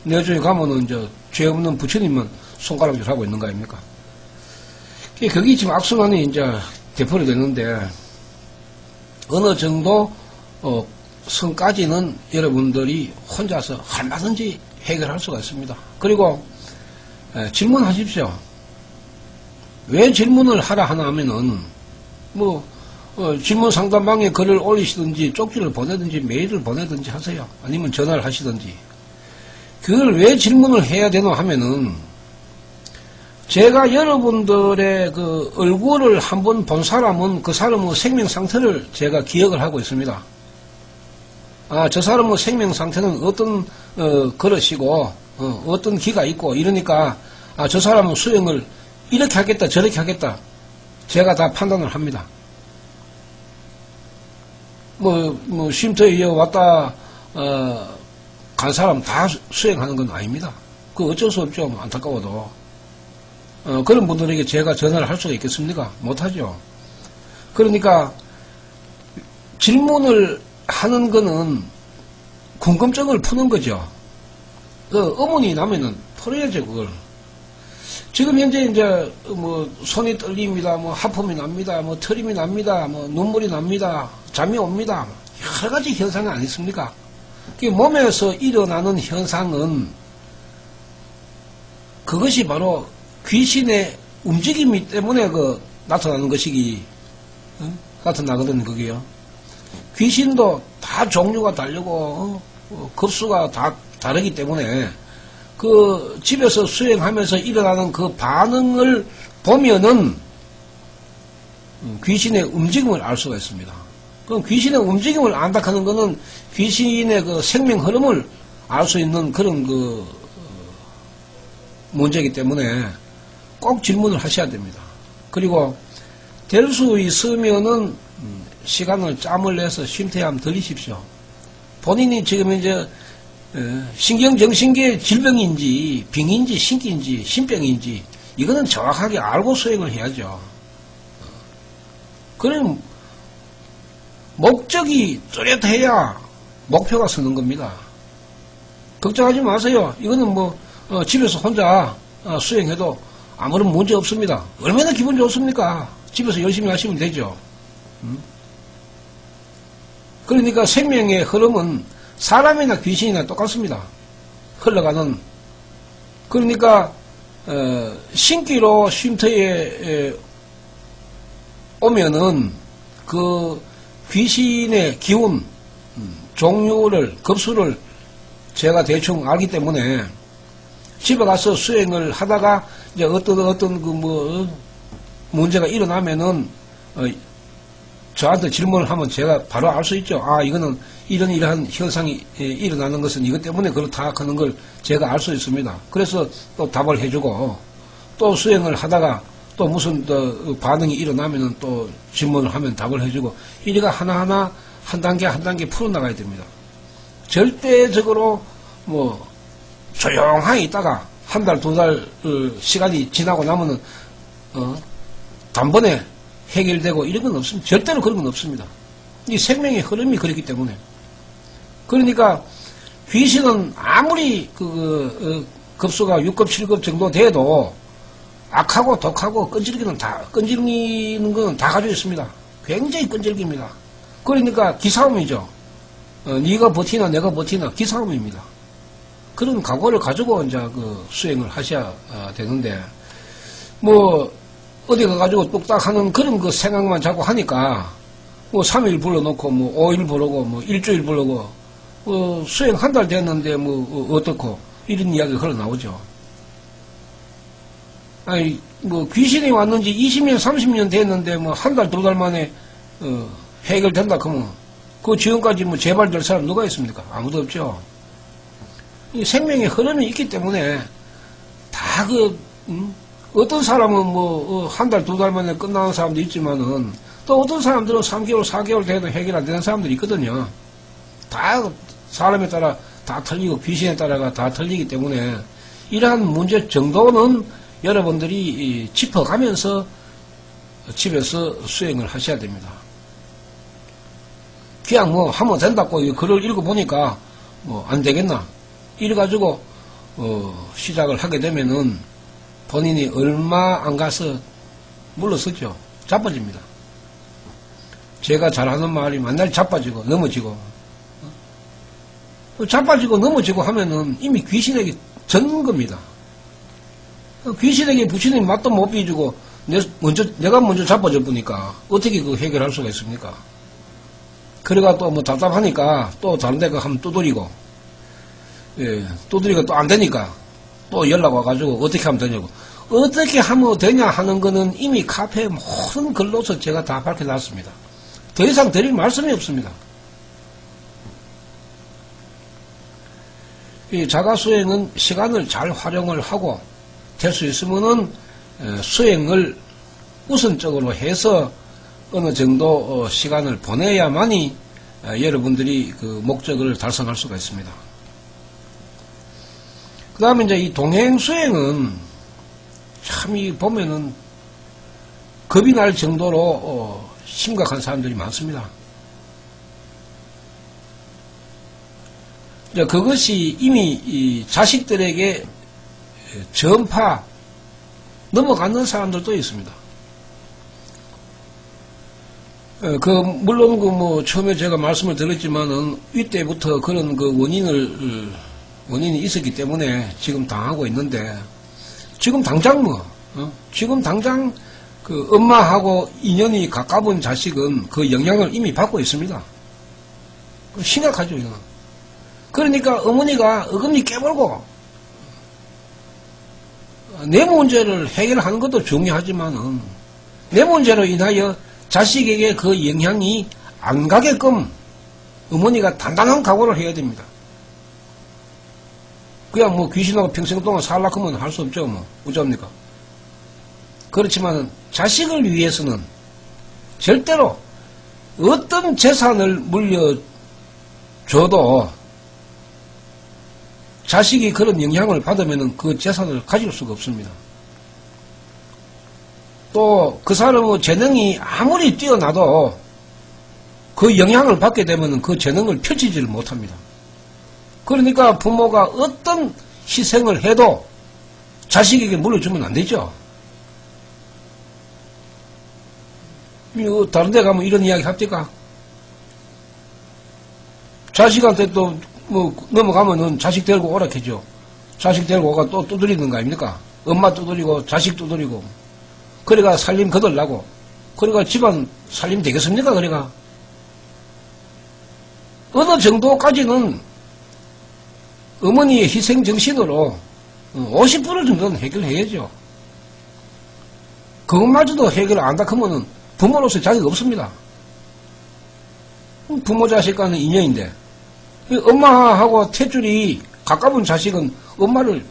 내주에 가면은 이제 죄 없는 부처님만 손가락질 하고 있는 거 아닙니까? 그게 지금 악순환이 이제 되풀이 되는데 어느 정도 선까지는 여러분들이 혼자서 얼마든지 해결할 수가 있습니다. 그리고 질문하십시오. 왜 질문을 하라 하나 하면은 뭐 질문 상담방에 글을 올리시든지 쪽지를 보내든지 메일을 보내든지 하세요. 아니면 전화를 하시든지. 그걸 왜 질문을 해야 되노 하면은 제가 여러분들의 그 얼굴을 한번 본 사람은 그 사람의 생명 상태를 제가 기억을 하고 있습니다. 아, 저 사람의 생명 상태는 어떤 그릇이고 어떤 기가 있고 이러니까 아, 저 사람은 수행을 이렇게 하겠다 저렇게 하겠다 제가 다 판단을 합니다. 뭐 쉼터에 왔다 간 사람 다 수행하는 건 아닙니다. 그 어쩔 수 없죠. 안타까워도. 그런 분들에게 제가 전화를 할 수가 있겠습니까? 못하죠. 그러니까 질문을 하는 거는 궁금증을 푸는 거죠. 그 의문이 나면은 풀어야죠, 그걸. 지금 현재 이제 뭐 손이 떨립니다, 뭐 하품이 납니다, 뭐 트림이 납니다, 뭐 눈물이 납니다, 잠이 옵니다. 여러 가지 현상이 아니 있습니까? 몸에서 일어나는 현상은 그것이 바로 귀신의 움직임이 때문에 나타나는 것이기 나타나거든 그게요. 귀신도 다 종류가 다르고 급수가 다 다르기 때문에 그 집에서 수행하면서 일어나는 그 반응을 보면은 귀신의 움직임을 알 수가 있습니다. 그럼 귀신의 움직임을 안다 하는 것은 귀신의 그 생명 흐름을 알 수 있는 그런 그 문제이기 때문에 꼭 질문을 하셔야 됩니다. 그리고 될 수 있으면은 시간을 짬을 내서 쉼터에 한번 들리십시오. 본인이 지금 이제 신경정신계 질병인지 병인지 신기인지 신병인지 이거는 정확하게 알고 수행을 해야죠. 그럼 목적이 뚜렷해야 목표가 서는 겁니다. 걱정하지 마세요. 이거는 뭐 집에서 혼자 수행해도 아무런 문제 없습니다. 얼마나 기분 좋습니까? 집에서 열심히 하시면 되죠. 그러니까 생명의 흐름은 사람이나 귀신이나 똑같습니다. 흘러가는. 그러니까 신기로 쉼터에 오면은 그 귀신의 기운, 종류를, 급수를 제가 대충 알기 때문에 집에 가서 수행을 하다가 이제 어떤 문제가 일어나면은 저한테 질문을 하면 제가 바로 알 수 있죠. 아, 이거는 이러한 현상이 일어나는 것은 이것 때문에 그렇다 하는 걸 제가 알 수 있습니다. 그래서 또 답을 해주고, 또 수행을 하다가 또 무슨 또 반응이 일어나면은 또 질문을 하면 답을 해주고, 이리가 하나하나 한 단계 한 단계 풀어나가야 됩니다. 절대적으로 뭐 조용하게 있다가 한 달, 두 달 시간이 지나고 나면은 단번에 해결되고 이런 건 없습니다. 절대로 그런 건 없습니다. 이 생명의 흐름이 그렇기 때문에. 그러니까 귀신은 아무리 급수가 6급, 7급 정도 돼도 악하고 독하고 끈질기는 건 다 가지고 있습니다. 굉장히 끈질깁니다. 그러니까 기싸움이죠. 네가 버티나 내가 버티나 기싸움입니다. 그런 각오를 가지고 이제 수행을 하셔야 되는데, 뭐 어디 가가지고 뚝딱 하는 그런 생각만 자꾸 하니까, 뭐 3일 불러놓고, 뭐 5일 부르고, 뭐 일주일 부르고, 수행 한 달 됐는데, 어떻고, 이런 이야기가 흘러나오죠. 아니, 귀신이 왔는지 20년, 30년 됐는데, 한 달, 두 달 만에, 해결된다, 그러면, 그 지금까지 재발될 사람 누가 있습니까? 아무도 없죠. 이 생명의 흐름이 있기 때문에, 다 어떤 사람은 한 달, 두 달 만에 끝나는 사람도 있지만은, 또 어떤 사람들은 3개월, 4개월 돼도 해결 안 되는 사람들이 있거든요. 다 사람에 따라 다 틀리고 귀신에 따라가 다 틀리기 때문에 이러한 문제 정도는 여러분들이 짚어가면서 집에서 수행을 하셔야 됩니다. 그냥 하면 된다고 글을 읽어보니까 안 되겠나 이래가지고 시작을 하게 되면은 본인이 얼마 안 가서 물러서죠. 자빠집니다. 제가 잘하는 말이 만날 자빠지고 넘어지고 자빠지고 넘어지고 하면은 이미 귀신에게 전 겁니다. 귀신에게 부처님 맛도 못 비주고 내가 먼저 자빠져 보니까 어떻게 해결할 수가 있습니까? 그래가 또 답답하니까 또 다른 데 한번 두드리고, 두드리가 또 안 되니까 또 연락 와가지고 어떻게 하면 되냐고. 어떻게 하면 되냐 하는 거는 이미 카페에 모든 글로서 제가 다 밝혀놨습니다. 더 이상 드릴 말씀이 없습니다. 이 자가수행은 시간을 잘 활용을 하고 될 수 있으면은 수행을 우선적으로 해서 어느 정도 시간을 보내야만이 여러분들이 그 목적을 달성할 수가 있습니다. 그 다음에 이제 이 동행수행은 참 보면은 겁이 날 정도로 심각한 사람들이 많습니다. 그것이 이미 이 자식들에게 전파 넘어가는 사람들도 있습니다. 물론 처음에 제가 말씀을 드렸지만은 이때부터 그런 원인이 있었기 때문에 지금 당하고 있는데, 지금 당장 지금 당장 엄마하고 인연이 가까운 자식은 그 영향을 이미 받고 있습니다. 심각하죠, 이거는. 그러니까 어머니가 어금니 깨물고 내 문제를 해결하는 것도 중요하지만은 내 문제로 인하여 자식에게 그 영향이 안 가게끔 어머니가 단단한 각오를 해야 됩니다. 그냥 귀신하고 평생 동안 살라고 하면 할 수 없죠, 어쩝니까? 그렇지만 자식을 위해서는 절대로 어떤 재산을 물려줘도 자식이 그런 영향을 받으면 그 재산을 가질 수가 없습니다. 또 그 사람의 재능이 아무리 뛰어나도 그 영향을 받게 되면 그 재능을 펼치지를 못합니다. 그러니까 부모가 어떤 희생을 해도 자식에게 물려주면 안 되죠. 다른 데 가면 이런 이야기 합니까? 자식한테 또 넘어가면은 자식 데리고 오라 캐죠. 자식 데리고 오가 또 두드리는 거 아닙니까? 엄마 두드리고 자식 두드리고. 그래가 살림 거들라고. 그래가 집안 살림 되겠습니까? 그래가. 어느 정도까지는 어머니의 희생 정신으로 50% 정도는 해결해야죠. 그것마저도 해결 안 한다 하면은 부모로서 자격 없습니다. 부모 자식 간의 인연인데, 엄마하고 탯줄이 가까운 자식은 엄마를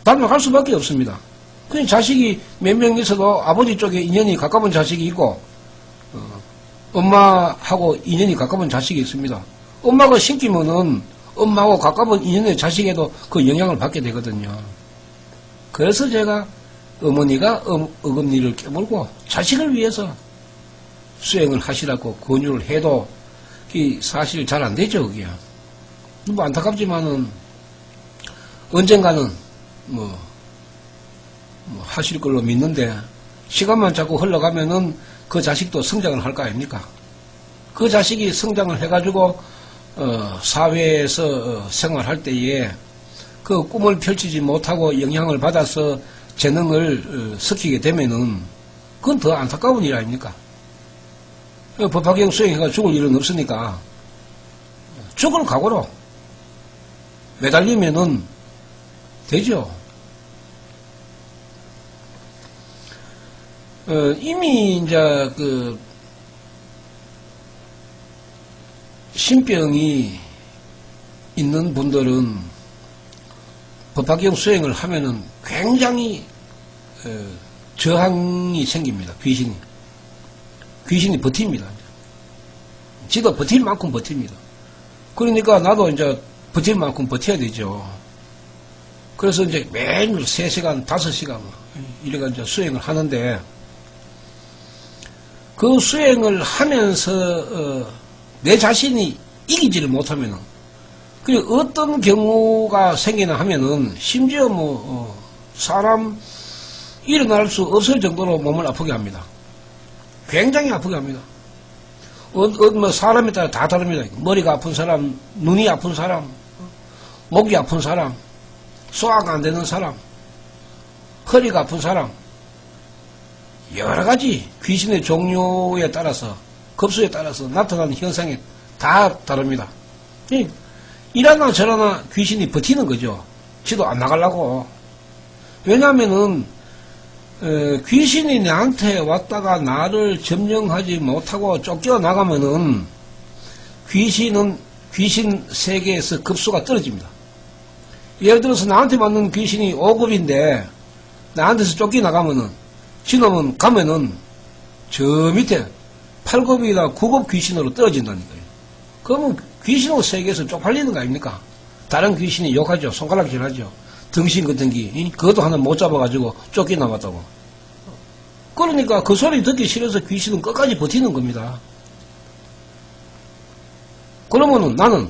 닮아갈 수밖에 없습니다. 그냥 자식이 몇 명 있어도 아버지 쪽에 인연이 가까운 자식이 있고, 엄마하고 인연이 가까운 자식이 있습니다. 엄마가 신기면은 엄마하고 가까운 인연의 자식에도 그 영향을 받게 되거든요. 그래서 제가 어머니가 어금니를 깨물고 자식을 위해서 수행을 하시라고 권유를 해도 사실 잘 안 되죠, 그게. 뭐 안타깝지만은 언젠가는 하실 걸로 믿는데 시간만 자꾸 흘러가면은 그 자식도 성장을 할 거 아닙니까? 그 자식이 성장을 해가지고 사회에서 생활할 때에 그 꿈을 펼치지 못하고 영향을 받아서 재능을 섞이게 되면은 그건 더 안타까운 일 아닙니까? 법화경 수행해가 죽을 일은 없으니까 죽을 각오로 매달리면은 되죠. 이미 이제 신병이 있는 분들은 법화경 수행을 하면은 굉장히 저항이 생깁니다. 귀신이 버팁니다. 지도 버틸 만큼 버팁니다. 그러니까 나도 이제 버틸 만큼 버텨야 되죠. 그래서 이제 매일 3시간, 5시간 이래가 이제 수행을 하는데 그 수행을 하면서 내 자신이 이기지를 못하면은 그리고 어떤 경우가 생기나 하면은 심지어 사람 일어날 수 없을 정도로 몸을 아프게 합니다. 굉장히 아프게 합니다. 사람에 따라 다 다릅니다. 머리가 아픈 사람, 눈이 아픈 사람, 목이 아픈 사람, 소화가 안 되는 사람, 허리가 아픈 사람, 여러 가지 귀신의 종류에 따라서, 급수에 따라서 나타나는 현상이 다 다릅니다. 이러나 저러나 귀신이 버티는 거죠. 지도 안 나가려고. 왜냐하면은 귀신이 내한테 왔다가 나를 점령하지 못하고 쫓겨나가면은 귀신 세계에서 급수가 떨어집니다. 예를 들어서 나한테 맞는 귀신이 5급인데 나한테서 쫓겨나가면은 지놈은 가면은 저 밑에 8급이나 9급 귀신으로 떨어진다니까요. 그러면 귀신의 세계에서 쪽팔리는 거 아닙니까? 다른 귀신이 욕하죠. 손가락질하죠. 등신 같은 기 그것도 하나 못 잡아가지고 쫓겨나왔다고. 그러니까 그 소리 듣기 싫어서 귀신은 끝까지 버티는 겁니다. 그러면은 나는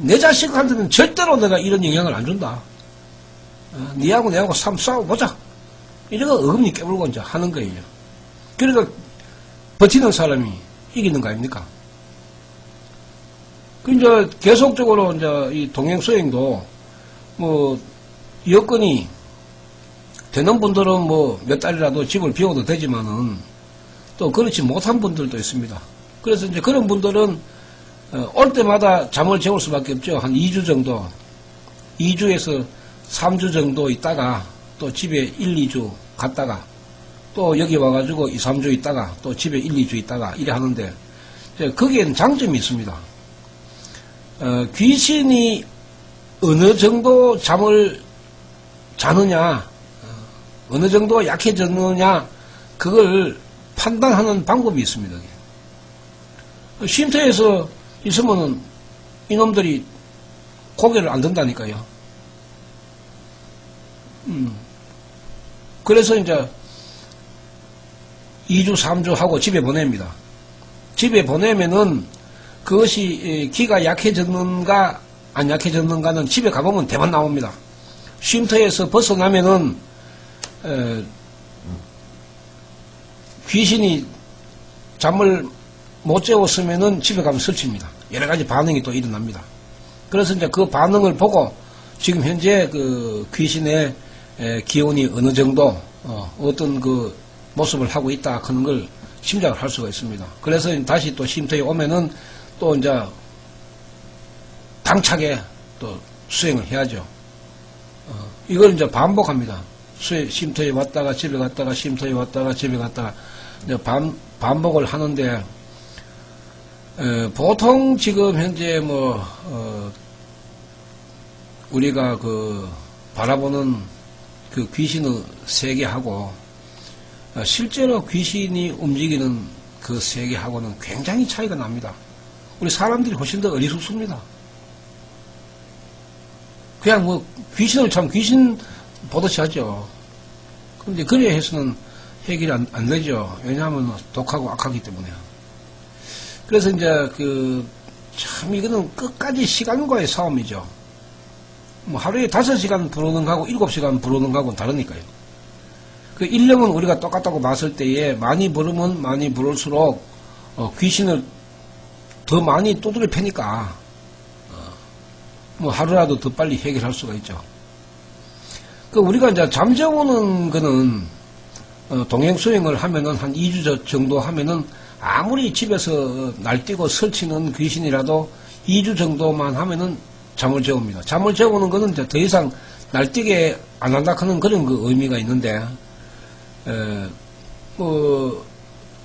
내 자식한테는 절대로 내가 이런 영향을 안 준다. 니하고 내하고 싸워보자. 이래가 어금니 깨물고 이제 하는 거예요. 그러니까 버티는 사람이 이기는 거 아닙니까? 그 이제 계속적으로 이제 이 동행수행도 여건이 되는 분들은 몇 달이라도 집을 비워도 되지만은 또 그렇지 못한 분들도 있습니다. 그래서 이제 그런 분들은 올 때마다 잠을 재울 수밖에 없죠. 한 2주 정도, 2주에서 3주 정도 있다가 또 집에 1, 2주 갔다가 또 여기 와가지고 2, 3주 있다가 또 집에 1, 2주 있다가 이래 하는데 거기에는 장점이 있습니다. 귀신이 어느 정도 잠을 자느냐, 어느 정도 약해졌느냐, 그걸 판단하는 방법이 있습니다. 쉼터에서 있으면은 이놈들이 고개를 안 든다니까요. 그래서 이제 2주, 3주 하고 집에 보냅니다. 집에 보내면은 그것이 기가 약해졌는가 안 약해졌는가는 집에 가보면 대만 나옵니다. 쉼터에서 벗어나면은 귀신이 잠을 못 재웠으면은 집에 가면 설칩니다. 여러 가지 반응이 또 일어납니다. 그래서 이제 그 반응을 보고 지금 현재 그 귀신의 기운이 어느 정도 어떤 그 모습을 하고 있다 하는 걸 짐작을 할 수가 있습니다. 그래서 다시 또 쉼터에 오면은 또 이제 당차게 또 수행을 해야죠. 이걸 이제 반복합니다. 쉼터에 왔다가 집에 갔다가 쉼터에 왔다가 집에 갔다가 이제 반복을 하는데 보통 지금 현재 우리가 바라보는 그 귀신의 세계하고 실제로 귀신이 움직이는 그 세계하고는 굉장히 차이가 납니다. 우리 사람들이 훨씬 더 어리숙습니다. 그냥 귀신을 참 귀신 보듯이 하죠. 그런데 그래야 해서는 해결이 안 되죠. 왜냐하면 독하고 악하기 때문에. 그래서 이제 참 이거는 끝까지 시간과의 싸움이죠. 하루에 5시간 부르는 거하고 7시간 부르는 거하고는 다르니까요. 그 인력은 우리가 똑같다고 봤을 때에 많이 부르면 많이 부를수록 귀신을 더 많이 두드려 패니까 하루라도 더 빨리 해결할 수가 있죠. 우리가 이제 잠재우는 거는 동행수행을 하면은 한 2주 정도 하면은 아무리 집에서 날뛰고 설치는 귀신이라도 2주 정도만 하면은 잠을 재웁니다. 잠을 재우는 거는 이제 더 이상 날뛰게 안 한다 하는 그런 의미가 있는데,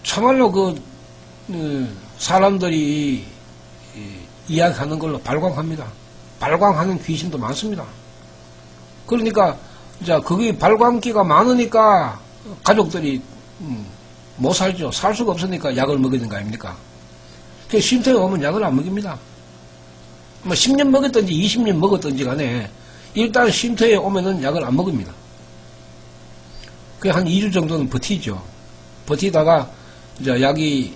참말로 사람들이 이야기하는 걸로 발광합니다. 발광하는 귀신도 많습니다. 그러니까, 이제 그게 발광기가 많으니까 가족들이 못 살죠. 살 수가 없으니까 약을 먹이는 거 아닙니까? 쉼터에 오면 약을 안 먹입니다. 10년 먹었든지 20년 먹었든지 간에 일단 쉼터에 오면은 약을 안 먹습니다. 한 2주 정도는 버티죠. 버티다가 이제 약이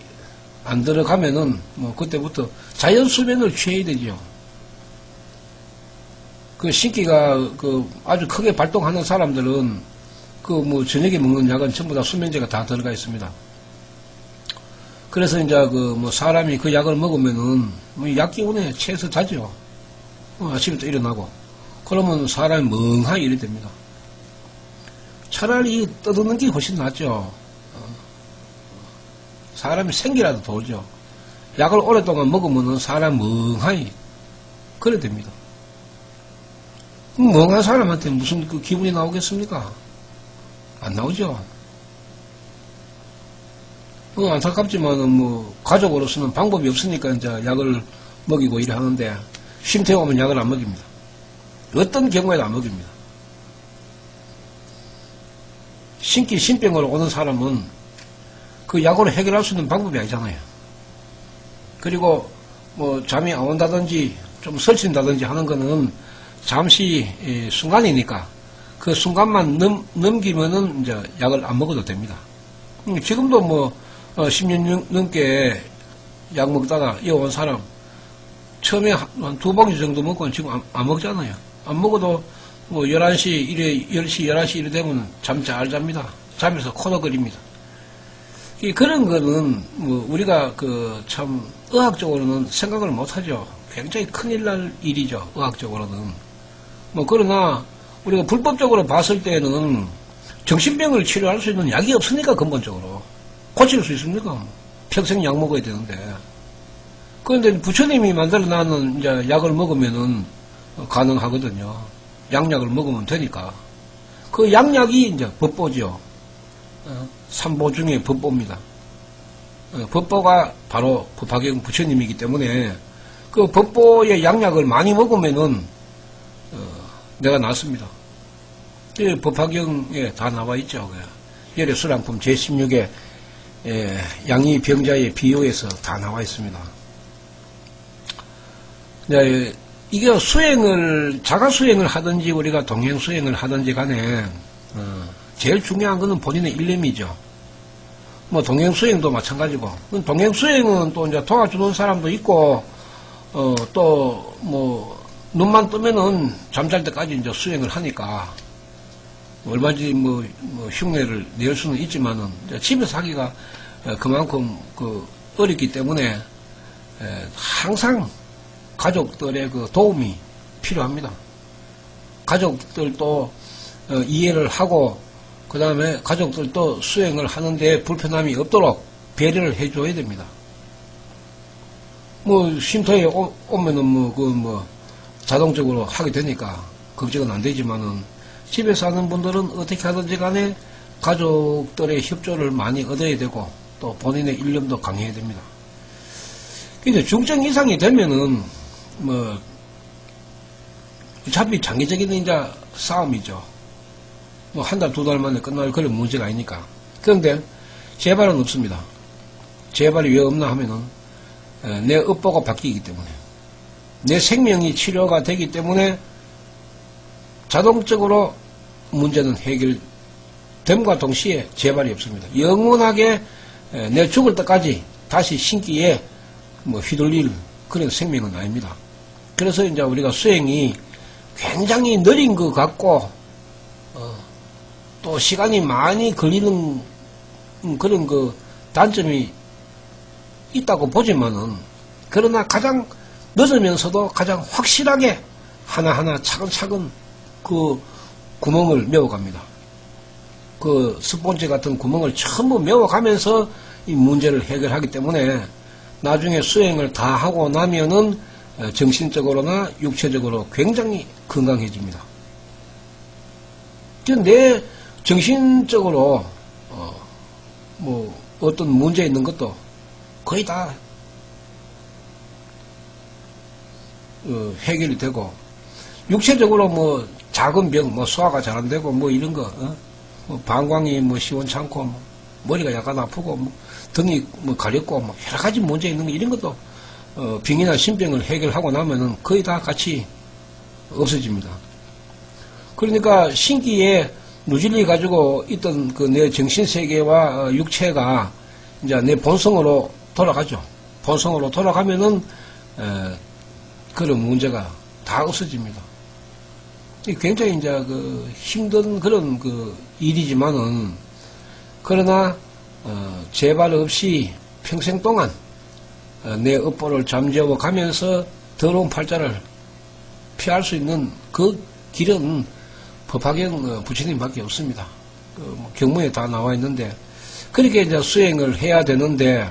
안 들어가면은 그때부터 자연 수면을 취해야 되죠. 신기가 아주 크게 발동하는 사람들은 저녁에 먹는 약은 전부 다 수면제가 다 들어가 있습니다. 그래서 이제 사람이 그 약을 먹으면은 약 기운에 취해서 자죠. 아침부터 일어나고. 그러면 사람이 멍하니 이래 됩니다. 차라리 떠드는 게 훨씬 낫죠. 사람이 생기라도 돌죠. 약을 오랫동안 먹으면은 사람 멍하니 그래 됩니다. 멍한 사람한테 무슨 기분이 나오겠습니까? 안 나오죠. 안타깝지만은 가족으로서는 방법이 없으니까 이제 약을 먹이고 이래 하는데 쉼터에 오면 약을 안 먹입니다. 어떤 경우에도 안 먹입니다. 신병으로 오는 사람은 그 약으로 해결할 수 있는 방법이 아니잖아요. 그리고 잠이 안 온다든지 좀 설친다든지 하는 거는 잠시 순간이니까 그 순간만 넘기면은 이제 약을 안 먹어도 됩니다. 지금도 10년 넘게 약 먹다가 이어온 사람 처음에 한 2봉지 정도 먹고는 지금 안 먹잖아요. 안 먹어도 11시 이래 10시 11시 이래 되면 잠 잘 잡니다. 잠에서 코너거립니다. 그런 거는 우리가 참 의학적으로는 생각을 못하죠. 굉장히 큰일 날 일이죠. 의학적으로는. 그러나 우리가 불법적으로 봤을 때는 정신병을 치료할 수 있는 약이 없으니까 근본적으로 고칠 수 있습니까? 평생 약 먹어야 되는데. 그런데 부처님이 만들어 놨는 이제 약을 먹으면은 가능하거든요. 양약을 먹으면 되니까. 그 양약이 이제 법보죠. 삼보 중에 법보입니다. 법보가 바로 법화경 부처님이기 때문에 그 법보의 양약을 많이 먹으면은 내가 낫습니다. 법화경에 다 나와 있죠. 열애수량품 제16에 양이 병자의 비유에서 다 나와 있습니다. 이게 자가 수행을 하든지 우리가 동행 수행을 하든지 간에 제일 중요한 것은 본인의 일념이죠. 동행 수행도 마찬가지고 동행 수행은 또 이제 도와주는 사람도 있고 또 눈만 뜨면은 잠잘 때까지 이제 수행을 하니까 얼마든지 흉내를 낼 수는 있지만은 집에서 하기가 그만큼 어렵기 때문에 항상 가족들의 도움이 필요합니다. 가족들도 이해를 하고 그 다음에 가족들도 수행을 하는데 불편함이 없도록 배려를 해줘야 됩니다. 쉼터에 오면은 자동적으로 하게 되니까 걱정은 안 되지만은 집에 사는 분들은 어떻게 하든지 간에 가족들의 협조를 많이 얻어야 되고 또 본인의 일념도 강해야 됩니다. 근데 중증 이상이 되면은, 어차피 장기적인 이제 싸움이죠. 한 달, 두 달 만에 끝날 그런 문제가 아니니까. 그런데 재발은 없습니다. 재발이 왜 없나 하면은, 내 업보가 바뀌기 때문에. 내 생명이 치료가 되기 때문에 자동적으로 문제는 해결됨과 동시에 재발이 없습니다. 영원하게 내 죽을 때까지 다시 신기에 휘둘릴 그런 생명은 아닙니다. 그래서 이제 우리가 수행이 굉장히 느린 것 같고, 또 시간이 많이 걸리는 그런 그 단점이 있다고 보지만은, 그러나 가장 늦으면서도 가장 확실하게 하나하나 차근차근 그 구멍을 메워갑니다. 그 스폰지 같은 구멍을 전부 메워가면서 이 문제를 해결하기 때문에 나중에 수행을 다 하고 나면은 정신적으로나 육체적으로 굉장히 건강해집니다. 내 정신적으로 어떤 문제 있는 것도 거의 다 해결이 되고, 육체적으로 작은 병, 소화가 잘 안 되고 이런 거, 방광이 시원찮고 머리가 약간 아프고 등이 가렵고 여러 가지 문제 있는 거, 이런 것도 병이나 신병을 해결하고 나면은 거의 다 같이 없어집니다. 그러니까 신기에 누질리 가지고 있던 그 내 정신세계와 육체가 이제 내 본성으로 돌아가죠. 본성으로 돌아가면은 그런 문제가 다 없어집니다. 굉장히 이제 힘든 그런 일이지만은, 그러나 재발 없이 평생 동안 내 업보를 잠재워 가면서 더러운 팔자를 피할 수 있는 그 길은 법화경 부처님밖에 없습니다. 경문에 다 나와 있는데, 그렇게 이제 수행을 해야 되는데,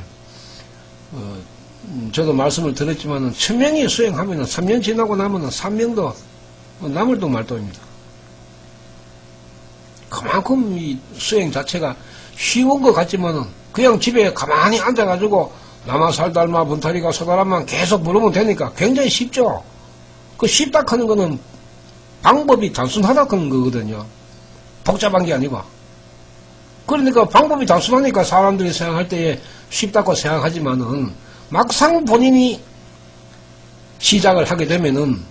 저도 말씀을 드렸지만은 1000명이 수행하면은 3년 지나고 나면은 3명도 나물도 말도입니다. 그만큼 이 수행 자체가 쉬운 것 같지만은 그냥 집에 가만히 앉아가지고 남아살달마 분타리가 소다람만 계속 부르면 되니까 굉장히 쉽죠. 그 쉽다 하는 거는 방법이 단순하다 하는 거거든요. 복잡한 게 아니고. 그러니까 방법이 단순하니까 사람들이 생각할 때에 쉽다고 생각하지만은 막상 본인이 시작을 하게 되면은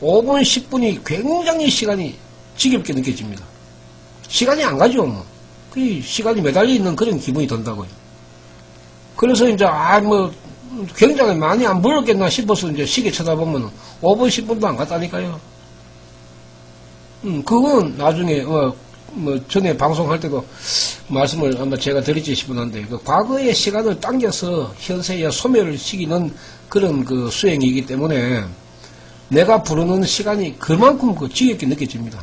5분, 10분이 굉장히 시간이 지겹게 느껴집니다. 시간이 안 가죠. 그 시간이 매달려 있는 그런 기분이 든다고요. 그래서 이제 굉장히 많이 안 불렀겠나 싶어서 이제 시계 쳐다보면 5분, 10분도 안 갔다니까요. 그건 나중에 전에 방송할 때도 말씀을 아마 제가 드리지 싶었는데, 과거의 시간을 당겨서 현세에 소멸을 시키는 그런 수행이기 때문에 내가 부르는 시간이 그만큼 지겹게 느껴집니다.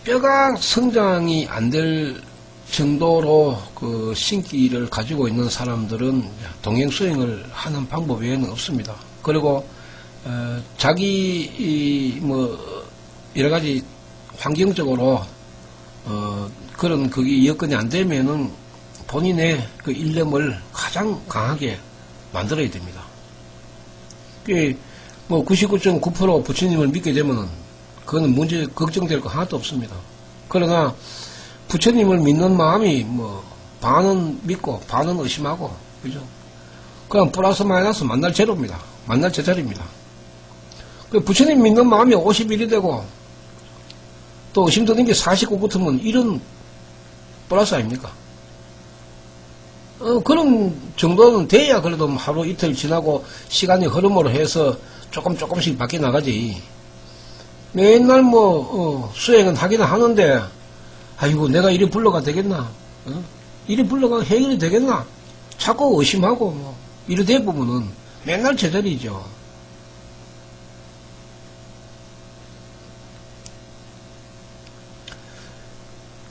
뼈가 성장이 안 될 정도로 신기를 가지고 있는 사람들은 동행수행을 하는 방법 외에는 없습니다. 그리고 자기 여러 가지 환경적으로 그런 그게 여건이 안 되면은 본인의 일념을 가장 강하게 만들어야 됩니다. 99.9% 부처님을 믿게 되면은 그거는 문제 걱정될 거 하나도 없습니다. 그러나 부처님을 믿는 마음이 반은 믿고 반은 의심하고, 그죠? 그냥 플러스 마이너스 만날 제로입니다. 만날 제자리입니다. 부처님 믿는 마음이 51이 되고 또 의심 드는 게 49 붙으면 이런 플러스 아닙니까? 그런 정도는 돼야 그래도 하루 이틀 지나고 시간이 흐름으로 해서 조금씩 바뀌어 나가지. 맨날 수행은 하기는 하는데, 아이고, 내가 이리 불러가 되겠나? 이리 불러가 해결이 되겠나? 자꾸 의심하고, 이리 대부분은 맨날 제자리죠.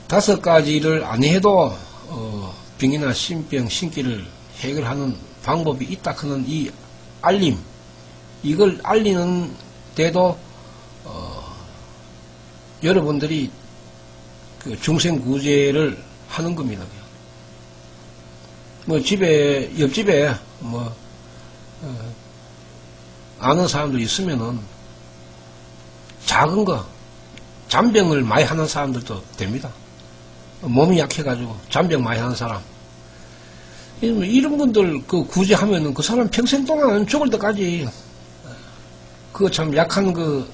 다섯 가지를 안 해도, 병이나 신병, 신기를 해결하는 방법이 있다 하는 이 알림, 이걸 알리는 데도 여러분들이 그 중생구제를 하는 겁니다. 뭐 집에 옆집에 뭐 아는 사람들 있으면은 작은 거 잔병을 많이 하는 사람들도 됩니다. 몸이 약해가지고 잔병 많이 하는 사람 이런 분들 그 구제하면은 그 사람 평생 동안 죽을 때까지 그 참 약한 그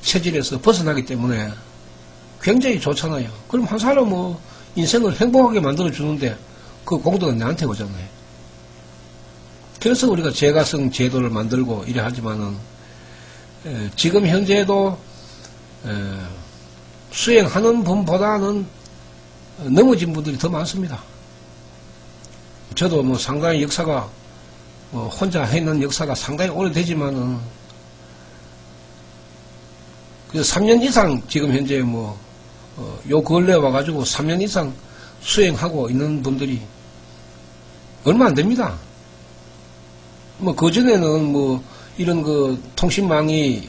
체질에서 벗어나기 때문에 굉장히 좋잖아요. 그럼 한 사람 뭐 인생을 행복하게 만들어 주는데 그 공덕은 나한테 오잖아요. 그래서 우리가 제가성 제도를 만들고 이래 하지만은 지금 현재도 수행하는 분보다는 넘어진 분들이 더 많습니다. 저도 뭐 상당히 역사가 혼자 했는 역사가 상당히 오래되지만은 그 3년 이상 지금 현재 요 근래 와가지고 3년 이상 수행하고 있는 분들이 얼마 안 됩니다. 그전에는 이런 그 통신망이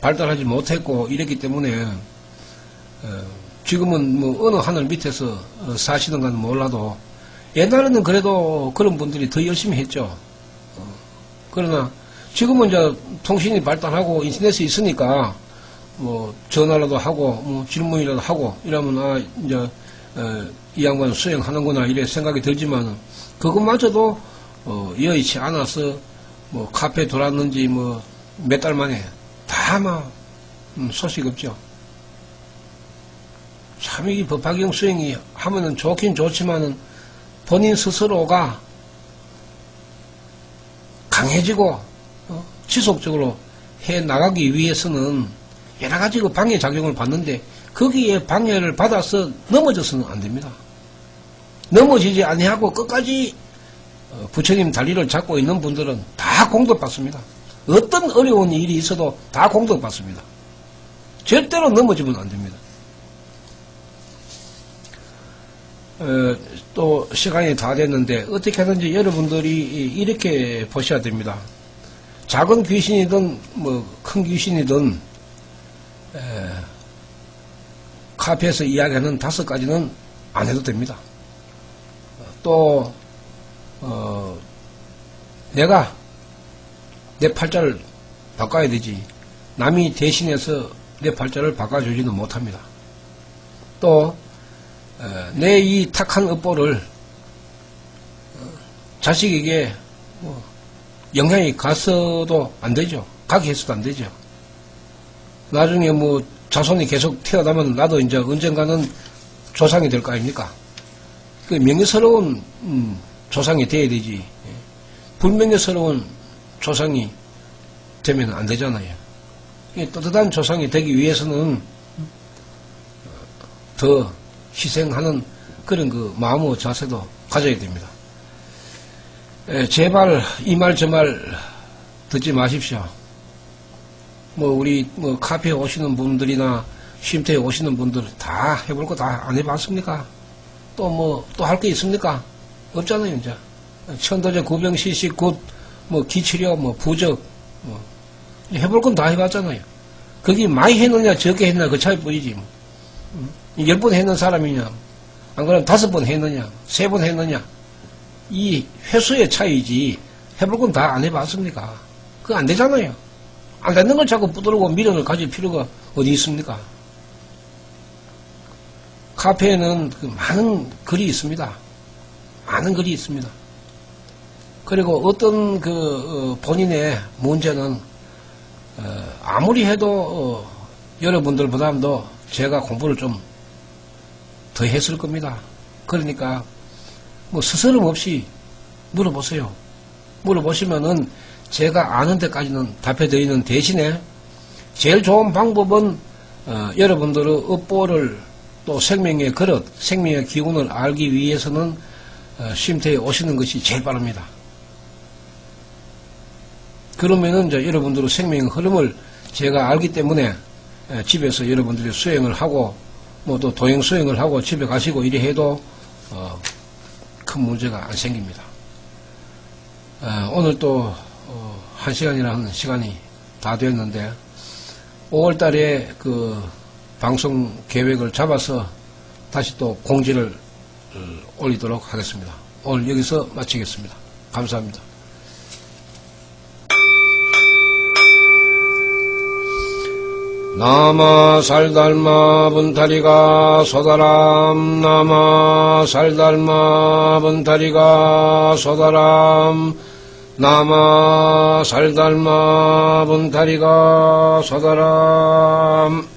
발달하지 못했고 이랬기 때문에 지금은 어느 하늘 밑에서 사시는 건 몰라도 옛날에는 그래도 그런 분들이 더 열심히 했죠. 그러나 지금은 이제 통신이 발달하고 인터넷이 있으니까 전화라도 하고 질문이라도 하고 이러면 이제 이 양반 수행하는구나 이래 생각이 들지만 그것마저도 여의치 않아서 카페 돌았는지 몇 달 만에 다 소식 없죠. 참 이 법화경 수행이 하면은 좋긴 좋지만은 본인 스스로가 강해지고 지속적으로 해 나가기 위해서는 여러 가지 그 방해 작용을 받는데 거기에 방해를 받아서 넘어져서는 안 됩니다. 넘어지지 아니하고 끝까지 부처님 다리를 잡고 있는 분들은 다 공덕받습니다. 어떤 어려운 일이 있어도 다 공덕받습니다. 절대로 넘어지면 안 됩니다. 또 시간이 다 됐는데 어떻게 하든지 여러분들이 이렇게 보셔야 됩니다. 작은 귀신이든 큰 귀신이든 카페에서 이야기하는 5가지는 안 해도 됩니다. 또 내가 내 팔자를 바꿔야 되지 남이 대신해서 내 팔자를 바꿔주지는 못합니다. 또 내 이 탁한 업보를 자식에게 영향이 갔어도 안 되죠. 가게 했어도 안 되죠. 나중에 자손이 계속 태어나면 나도 이제 언젠가는 조상이 될 거 아닙니까? 그 명예스러운 조상이 돼야 되지. 불명예스러운 조상이 되면 안 되잖아요. 떳떳한 조상이 되기 위해서는 더 희생하는 그런 그 마음의 자세도 가져야 됩니다. 제발 이 말 저 말 듣지 마십시오. 우리 카페에 오시는 분들이나 쉼터에 오시는 분들 다 해볼 거 다 안 해봤습니까? 또 할 게 있습니까? 없잖아요, 이제. 천도제, 구병시식, 굿, 기치료, 부적, 해볼 건 다 해봤잖아요. 거기 많이 했느냐, 적게 했느냐, 그 차이뿐이지. 10번 했는 사람이냐, 안 그러면 5번 했느냐, 3번 했느냐. 이 횟수의 차이지, 해볼 건 다 안 해봤습니까? 그거 안 되잖아요. 안 되는 걸 자꾸 부드러고 미련을 가질 필요가 어디 있습니까? 카페에는 많은 글이 있습니다. 많은 글이 있습니다. 그리고 어떤 본인의 문제는 아무리 해도 여러분들보다도 제가 공부를 좀 더 했을 겁니다. 그러니까 스스럼 없이 물어보세요. 물어보시면은 제가 아는 데까지는 답해드리는 대신에 제일 좋은 방법은 여러분들의 업보를 또 생명의 그릇, 생명의 기운을 알기 위해서는 쉼터에 오시는 것이 제일 빠릅니다. 그러면은 이제 여러분들의 생명의 흐름을 제가 알기 때문에 집에서 여러분들이 수행을 하고 또 도행 수행을 하고 집에 가시고 이래 해도 큰 문제가 안 생깁니다. 오늘 또 1시간이라는 시간이 다 되었는데 5월달에 방송 계획을 잡아서 다시 또 공지를 올리도록 하겠습니다. 오늘 여기서 마치겠습니다. 감사합니다. 나마 살달마 분타리가 소다람 나마 살달마 분타리가 소다람 나마 살달마 분타리가 소다람